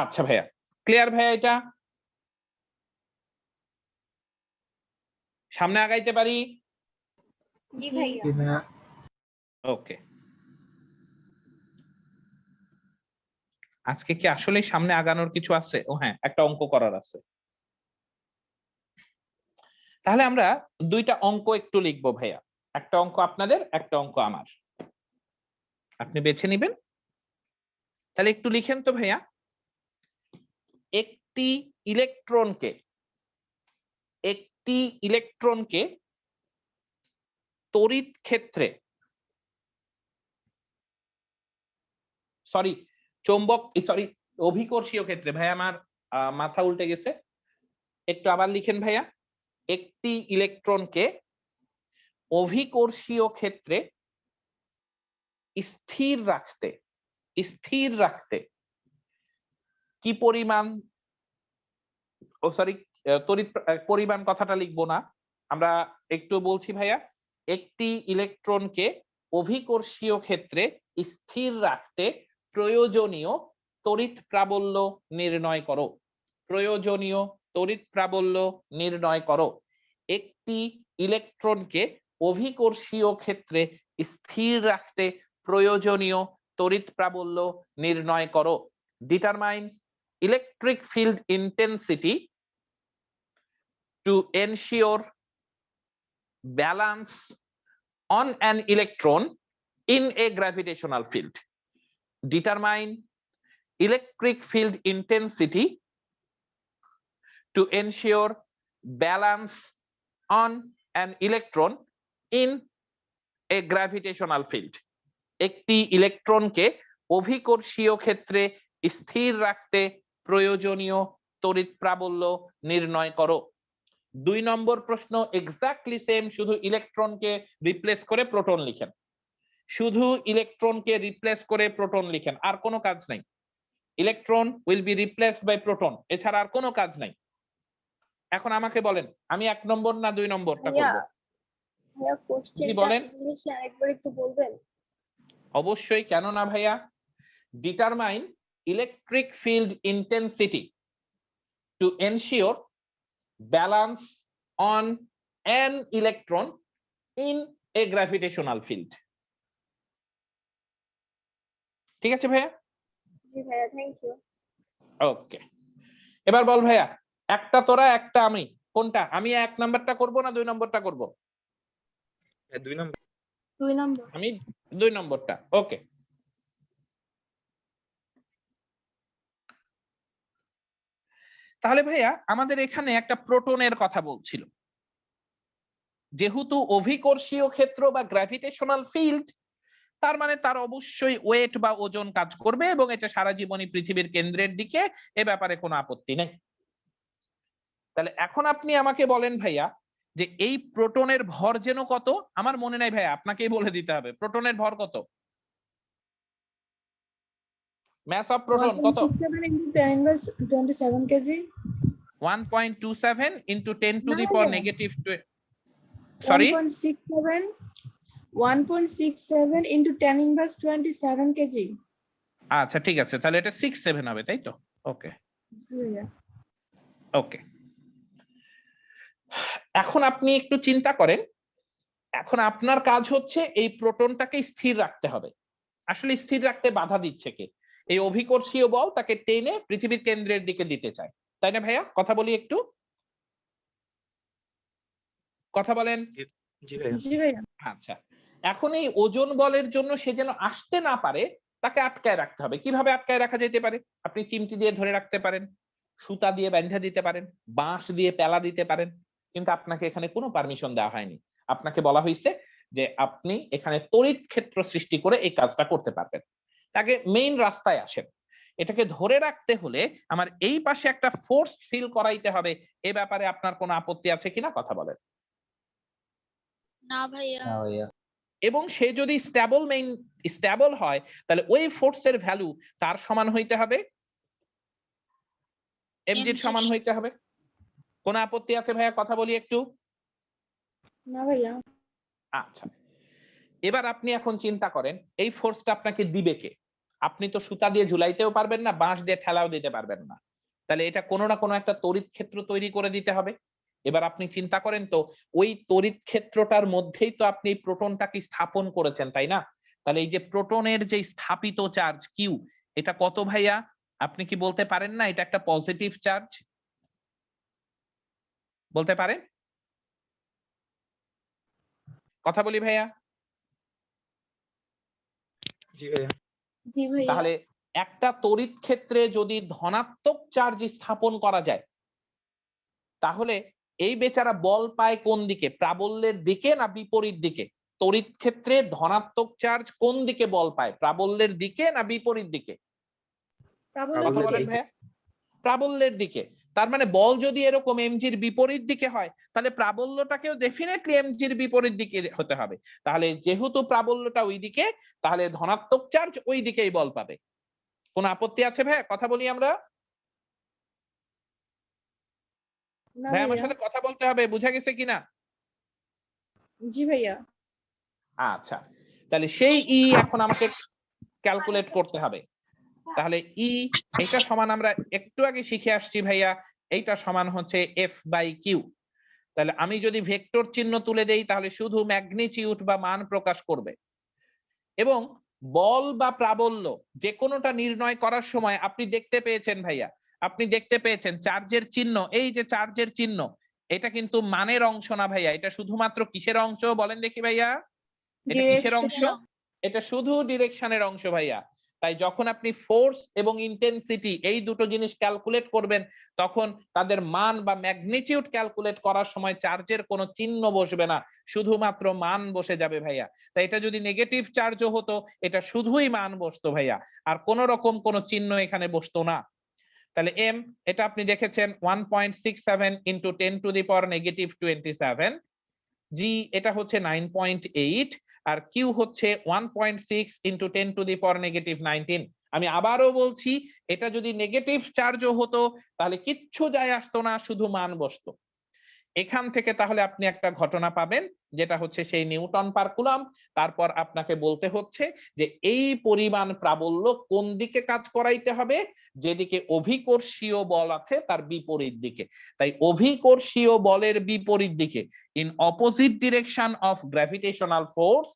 আচ্ছা ভাইয়া, ক্লিয়ার ভাইয়া? এটা সামনে আগাইতে পারি? জি ভাইয়া। জি ভাইয়া। ওকে, আজকে কি আসলে সামনে আগানোর কিছু আছে? ও হ্যাঁ, একটা অঙ্ক করার আছে। তাহলে আমরা দুইটা অঙ্ক একটু লিখবো ভাইয়া, একটা অঙ্ক আপনাদের, একটা অঙ্ক আমার। আপনি বেছে নিবেন। তাহলে একটু লিখেন তো ভাইয়া। একটি ইলেকট্রনকে তড়িৎ ক্ষেত্রে, সরি অভিকর্ষীয় ক্ষেত্রে, ভাইয়া আমার মাথা উল্টে গেছে, একটু আবার লিখেন ভাইয়া। একটি ইলেকট্রনকে অভিকর্ষীয় ক্ষেত্রে স্থির রাখতে কি পরিমাণ, তড়িৎ পরিমাণ কথাটা লিখবো না, আমরা একটু বলছি ভাইয়া। একটি ইলেকট্রনকে অভিকর্ষীয় ক্ষেত্রে স্থির রাখতে প্রয়োজনীয় তড়িৎ প্রাবল্য নির্ণয় করো। প্রয়োজনীয় তড়িৎ প্রাবল্য নির্ণয় করো। একটি ইলেকট্রনকে অভিকর্ষীয় ক্ষেত্রে স্থির রাখতে প্রয়োজনীয় তড়িৎ প্রাবল্য নির্ণয় করো। Determine electric field intensity to ensure balance on an electron in a gravitational field. Determine electric field intensity to ensure balance on an electron in a gravitational field. একটি ইলেকট্রনকে অভিকর্ষীয় ক্ষেত্রে স্থির রাখতে প্রয়োজনীয় তড়িৎ প্রাবল্য নির্ণয় করো। 2 নম্বর প্রশ্ন এক্স্যাক্টলি সেম, শুধু ইলেকট্রনকে রিপ্লেস করে প্রোটন লিখেন। শুধু ইলেকট্রনকে রিপ্লেস করে প্রোটন লিখেন, আর কোনো কাজ নাই। Electron will be replaced by proton, এছাড়া আর কোনো কাজ নাই। এখন আমাকে বলেন, আমি 1 নম্বর না 2 নম্বরটা করব? ভাইয়া জি কোশ্চেনটা বলেন। ইংলিশে আরেকবার একটু বলবেন? অবশ্যই, কেন না ভাইয়া। Determine electric field intensity to ensure balance on an electron in a gravitational field. ঠিক আছে ভাইয়া? জি ভাইয়া, থ্যাংক ইউ। ওকে, এবার বল ভাইয়া, একটা তোরা একটা আমি, কোনটা? আমি 1 নাম্বারটা করব না 2 নম্বরটা করব? 2 নম্বর। 2 নম্বর। আমি 2 নম্বরটা। ওকে, তাহলে ভাইয়া আমাদের এখানে একটা প্রোটনের কথা বলছিল। যেহেতু অভিকর্ষীয় ক্ষেত্র বা গ্র্যাভিটেশনাল ফিল্ড, তার মানে তার অবশ্যই ওয়েট বা ওজন কাজ করবে, এবং এটা সারা জীবনই পৃথিবীর কেন্দ্রের দিকে, এ ব্যাপারে কোনো আপত্তি নেই। তাহলে এখন আপনি আমাকে বলেন ভাইয়া, যে এই প্রোটনের ভর যেন কত? আমার মনে নাই ভাইয়া, আপনাকেই বলে দিতে হবে। প্রোটনের ভর কত? মাস অফ প্রোটন কত? 1.67 কেজি। 1.27 into 10 to the না, power না। negative sorry 1.67 into 10 inverse 27 KG. আচ্ছা ঠিক আছে, তাহলে এটা 6-7 হবে, তাই তো? ওকে ওকে, এখন আপনি একটু চিন্তা করেন এখন আপনার কাজ হচ্ছে এই প্রোটনটাকে স্থির রাখতে হবে। আসলে স্থির রাখতে বাধা দিচ্ছে কে? এই অভিকর্ষীয় বল তাকে টেনে পৃথিবীর কেন্দ্রের দিকে দিতে চায়, তাই না ভাইয়া? কথা বলি একটু, কথা বলেন। জি ভাইয়া। জি ভাইয়া। আচ্ছা, এখন এই ওজন বলের জন্য সে যেন আসতে না পারে তাকে আটকায় রাখতে হবে। কিভাবে আটকায় রাখা যেতে পারে? আপনি চিমটি দিয়ে ধরে রাখতে পারেন, সুতা দিয়ে বাঁধা দিতে পারেন, বাঁশ দিয়ে পেলা দিতে পারেন, কিন্তু আপনাকে এখানে কোনো পারমিশন দেওয়া হয়নি। আপনাকে বলা হয়েছে যে আপনি এখানে তড়িৎ ক্ষেত্র সৃষ্টি করে এই কাজটা করতে পারবেন। তাকে মেইন রাস্তায় আসেন। এটাকে ধরে রাখতে হলে আমার এই পাশে একটা ফোর্স ফিল করাইতে হবে। এ ব্যাপারে আপনার কোনো আপত্তি আছে কিনা কথা বলেন। না ভাইয়া। এবং সে যদি স্টেবল হয় তাহলে ওই ফোর্সের ভ্যালু তার সমান হইতে হবে, এমজির সমান হইতে হবে। কোন আপত্তি আছে ভাইয়া? কথা বলি একটু। না ভাইয়া। আচ্ছা, এবার আপনি এখন চিন্তা করেন এই ফোর্সটা আপনাকে দিবে কে? আপনি তো সুতা দিয়ে ঝুলাইতেও পারবেন না, বাঁশ দিয়ে ঠেলাও দিতে পারবেন না, তাহলে এটা কোনো না কোনো একটা তড়িৎ ক্ষেত্র তৈরি করে দিতে হবে। এবার আপনি চিন্তা করেন তো, ওই তড়িৎ ক্ষেত্রটার মধ্যেই তো আপনি প্রোটনটাকে স্থাপন করেছেন, তাই না? তাহলে এই যে প্রোটনের যে স্থাপিত চার্জ কিউ, এটা কত ভাইয়া? আপনি কি বলতে পারেন না এটা একটা পজিটিভ চার্জ? বলতে পারেন? কথা বলি ভাইয়া। জি ভাইয়া। জি ভাইয়া। তাহলে একটা তড়িৎ ক্ষেত্রে যদি ধনাত্মক চার্জ স্থাপন করা যায়, তাহলে এই বেচারা বল পায় কোন দিকে? প্রাবল্যের দিকে না বিপরীত দিকে? তড়িৎ ক্ষেত্রে ধনাত্মক চার্জ কোন দিকে বল পায়? প্রাবল্যের দিকে না বিপরীত দিকে? কথা বলেন ভাইয়া। প্রাবল্যের দিকে। তার মানে বল যদি এরকম এমজির বিপরীত দিকে হয়, তাহলে প্রাবল্যটাকেও ডেফিনেটলি এমজির বিপরীত দিকে হতে হবে। তাহলে যেহেতু প্রাবল্যটা ওই দিকে, তাহলে ধনাত্মক চার্জ ওই দিকেই বল পাবে। কোন আপত্তি আছে ভাইয়া? কথা বলি আমরা। না ভাই আমার ভাইয়া। সাথে কথা বলতে হবে, বুঝা গেছে কিনা? জি ভাইয়া। আচ্ছা, তাহলে সেই ই এখন আমাকে ক্যালকুলেট করতে হবে। তাহলে ই এটা সমান, আমরা একটু আগে শিখে আসছি ভাইয়া, এইটা সমান হচ্ছে এফ বাই কিউ। তাহলে আমি যদি ভেক্টর চিহ্ন তুলে দেই তাহলে শুধু ম্যাগনিটিউড বা মান প্রকাশ করবে। এবং বল বা প্রাবল্য যে কোনোটা নির্ণয় করার সময় আপনি দেখতে পেয়েছেন ভাইয়া, আপনি দেখতে পেয়েছেন চার্জের চিহ্ন, এই যে চার্জের চিহ্ন, এটা কিন্তু মানের অংশ না ভাইয়া, এটা শুধুমাত্র কিসের অংশ বলেন দেখি ভাইয়া? এটা কিসের অংশ? এটা শুধু ডিরেকশনের অংশ ভাইয়া। তাই যখন আপনি ফোর্স এবং ইন্টেন্সিটি এই দুটো জিনিস ক্যালকুলেট করবেন, তখন তাদের মান বা ম্যাগনিটিউড ক্যালকুলেট করার সময় চার্জের কোনো চিহ্ন বসবে না, শুধুমাত্র মান বসে যাবে ভাইয়া। তাই এটা যদি নেগেটিভ চার্জও হতো, এটা শুধুই মান বসতো ভাইয়া, আর কোন রকম কোনো চিহ্ন এখানে বসতো না। তাহলে এম, এটা আপনি দেখেছেন 1.67 into 10 to the power negative 27, জি এটা হচ্ছে 9.8, আর কিউ হচ্ছে 1.6 into 10 to the power negative 19। আমি আবারও বলছি, এটা যদি নেগেটিভ চার্জও হতো তাহলে কিচ্ছু যায় আসতো না, শুধু মান বসতো। এখান থেকে তাহলে আপনি একটা ঘটনা পাবেন, যেটা হচ্ছে সেই নিউটন পার কুলম্ব। তারপর আপনাকে বলতে হচ্ছে যে এই পরিমাণ প্রাবল্য কোন দিকে কাজ করাইতে হবে? যেদিকে অভিকর্ষীয় বল আছে তার বিপরীত দিকে। তাই অভিকর্ষীয় বলের বিপরীত দিকে, in opposite direction of gravitational force,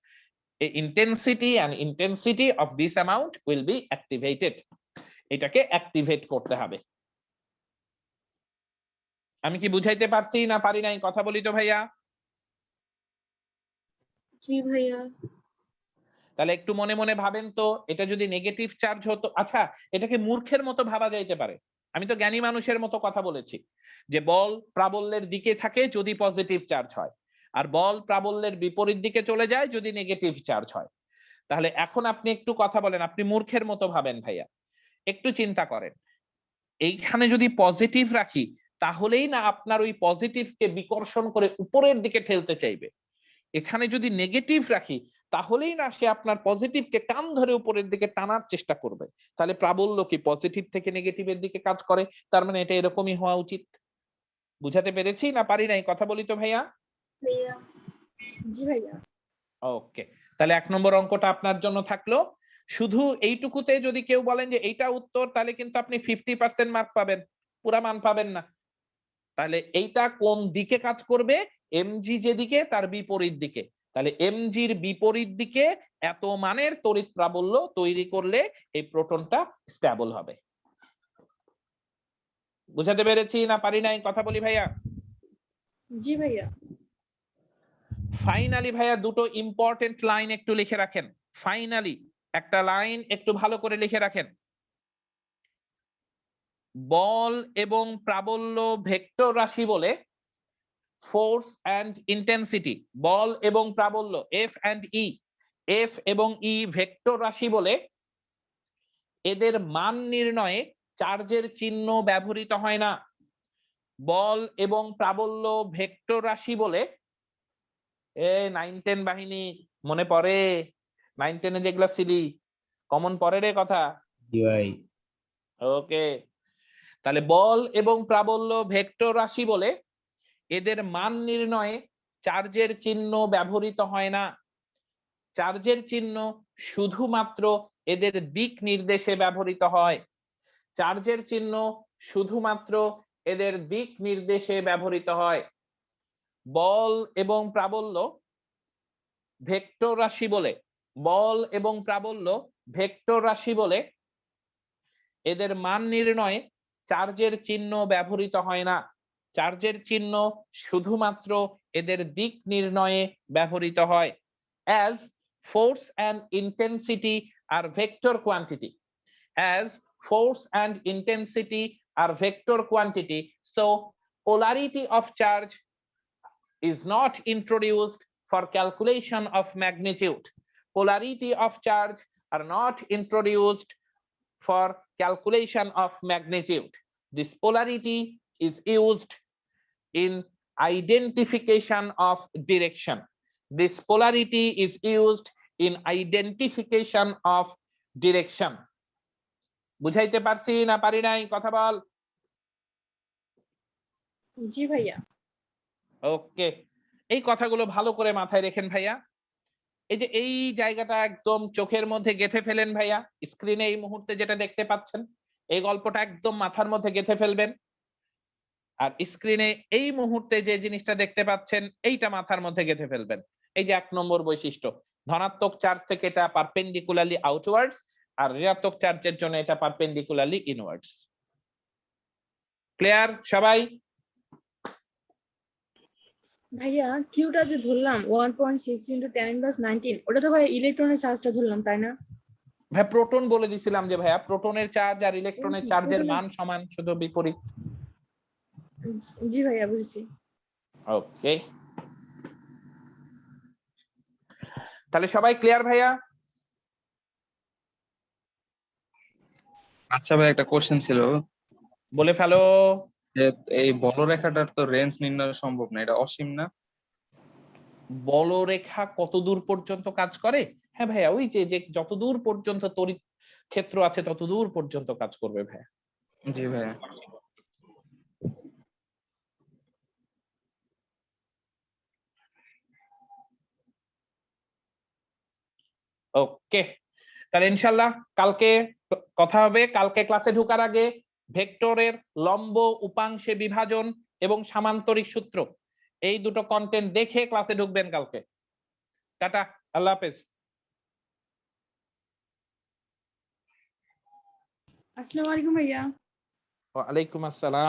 intensity of this amount will be activated। এটাকে অ্যাক্টিভেট করতে হবে। আমি কি বুঝাইতে পারছি না পারি নাই? কথা বলি তো ভাইয়া। জি ভাইয়া। তাহলে একটু মনে মনে ভাবেন তো, এটা যদি নেগেটিভ চার্জ হতো, আচ্ছা এটাকে মূর্খের মতো ভাবা যাইতে পারে, আমি তো জ্ঞানী মানুষের মতো কথা বলেছি, যে বল প্রাবল্যের দিকে থাকে যদি পজিটিভ চার্জ হয়, আর বল প্রাবল্যের বিপরীত দিকে চলে যায় যদি নেগেটিভ চার্জ হয়। তাহলে এখন আপনি একটু কথা বলেন, আপনি মূর্খের মতো ভাবেন ভাইয়া, একটু চিন্তা করেন, এইখানে যদি পজিটিভ রাখি তাহলেই না আপনার ওই পজিটিভকে বিকর্ষণ করে উপরের দিকে ঠেলতে চাইবে। এখানে যদি নেগেটিভ রাখি তাহলেই না সে আপনার পজিটিভকে কান ধরে উপরের দিকে টানার চেষ্টা করবে। তাহলে প্রাবল্য কি পজিটিভ থেকে নেগেটিভের দিকে কাজ করে, তার মানে এটা এরকমই হওয়া উচিত। বুঝাতে পেরেছি না পারি নাই? কথা বলি তো ভাইয়া। ভাইয়া। জি ভাইয়া। ওকে, তাহলে 1 নম্বর অঙ্কটা আপনার জন্য থাকলো। শুধু এইটুকুতে যদি কেউ বলেন যে এইটা উত্তর, তাহলে কিন্তু আপনি 50% মার্ক পাবেন, পুরা মান পাবেন না। তাহলে এইটা কোন দিকে কাজ করবে? এমজি যেদিকে তার বিপরীত দিকে। তাহলে mg-র বিপরীত দিকে এত মানের তড়িৎ প্রাবল্য তৈরি করলে এই প্রোটনটা স্টেবল হবে। বুঝাতে পেরেছি না পারি নাই? কথা বলি ভাইয়া। জি ভাইয়া। ফাইনালি ভাইয়া দুটো ইম্পর্টেন্ট লাইন একটু লিখে রাখেন। ফাইনালি একটা লাইন একটু ভালো করে লিখে রাখেন। বল এবং প্রাবল্য ভেক্টর রাশি বলে ফোর্স অ্যান্ড ইন্টেন্সিটি, বল এবং প্রাবল্য এফ অ্যান্ড ই, এফ এবং ই ভেক্টর রাশি বলে এদের মান নির্ণয়ে চার্জের চিহ্ন ব্যবহৃত হয় না। বল এবং প্রাবল্য ভেক্টর রাশি বলে, এ 9-10 বাহিনী মনে পড়ে? 9-10 যেগুলা ছিলি কমন পড়ে রে কথা? জি ভাই। ওকে, তাহলে বল এবং প্রাবল্য ভেক্টর রাশি বলে এদের মান নির্ণয়ে চার্জের চিহ্ন ব্যবহৃত হয় না। চার্জের চিহ্ন শুধুমাত্র এদের দিক নির্দেশে ব্যবহৃত হয়। চার্জের চিহ্ন শুধুমাত্র এদের দিক নির্দেশে ব্যবহৃত হয়। বল এবং প্রাবল্য ভেক্টর রাশি বলে, বল এবং প্রাবল্য ভেক্টর রাশি বলে এদের মান নির্ণয়ে চার্জের চিহ্ন ব্যবহৃত হয় না। চার্জের চিহ্ন শুধুমাত্র এদের দিক নির্ণয়ে ব্যবহৃত হয়। As force and intensity are vector quantity, as force and intensity are vector quantity, so polarity of charge is not introduced for calculation of magnitude. Polarity of charge are not introduced for calculation of magnitude. This polarity is used in identification of direction. This polarity is used in identification of direction. বুঝাইতে পারছি না পারি নাই? কথা বল। জি ভাইয়া। ওকে, এই কথাগুলো ভালো করে মাথায় রেখেন ভাইয়া। এই যে এই জায়গাটা একদম চোখের মধ্যে গেঁথে ফেলেন ভাইয়া। স্ক্রিনে এই মুহূর্তে যেটা দেখতে পাচ্ছেন এই গল্পটা একদম মাথার মধ্যে গেঁথে ফেলবেন। আর স্ক্রিনে এই মুহূর্তে যে জিনিসটা দেখতে পাচ্ছেন এইটা মাথার মধ্যে গেঁথে ফেলবেন। এই যে 1 নম্বর বৈশিষ্ট্য, ধনাত্মক চার্জ থেকে এটা পারপেন্ডিকুলারলি আউটওয়ার্ডস, আর ঋণাত্মক চার্জের জন্য এটা পারপেন্ডিকুলারলি ইনওয়ার্ডস। ক্লিয়ার সবাই? ভাইয়া কিউটা যে ধরলাম 1.6 × 10⁻19, ওটা তো ভাই ইলেকট্রনের চার্জটা ধরলাম তাই না? ভাই প্রোটন বলে দিছিলাম যে ভাইয়া প্রোটনের চার্জ আর ইলেকট্রনের চার্জের প্রোটনের- মান সমান, শুধু বিপরীত। জি ভাইয়া বুঝেছি। ওকে, তাহলে সবাই ক্লিয়ার ভাইয়া? আচ্ছা ভাই, একটা কোশ্চেন ছিল বলে ফেলো। যে এই বলরেখাটার তো রেঞ্জ নির্ণয় সম্ভব না, এটা অসীম না? বলরেখা কত দূর পর্যন্ত কাজ করে? হ্যাঁ ভাইয়া, ওই যে যে যত দূর পর্যন্ত তড়িৎ ক্ষেত্র আছে তত দূর পর্যন্ত কাজ করবে ভাইয়া। জি ভাইয়া। ওকে, তাহলে ইনশাআল্লাহ কালকে কথা হবে। কালকে ক্লাসে ঢোকার আগে ভেক্টরের লম্ব উপাংশে বিভাজন এবং সামান্তরিক সূত্র এই দুটো কন্টেন্ট দেখে ক্লাসে ঢুকবেন কালকে। টাটা, আল্লাহ হাফেজ। আসসালামু আলাইকুম ভাইয়া। ওয়া আলাইকুম আসসালাম।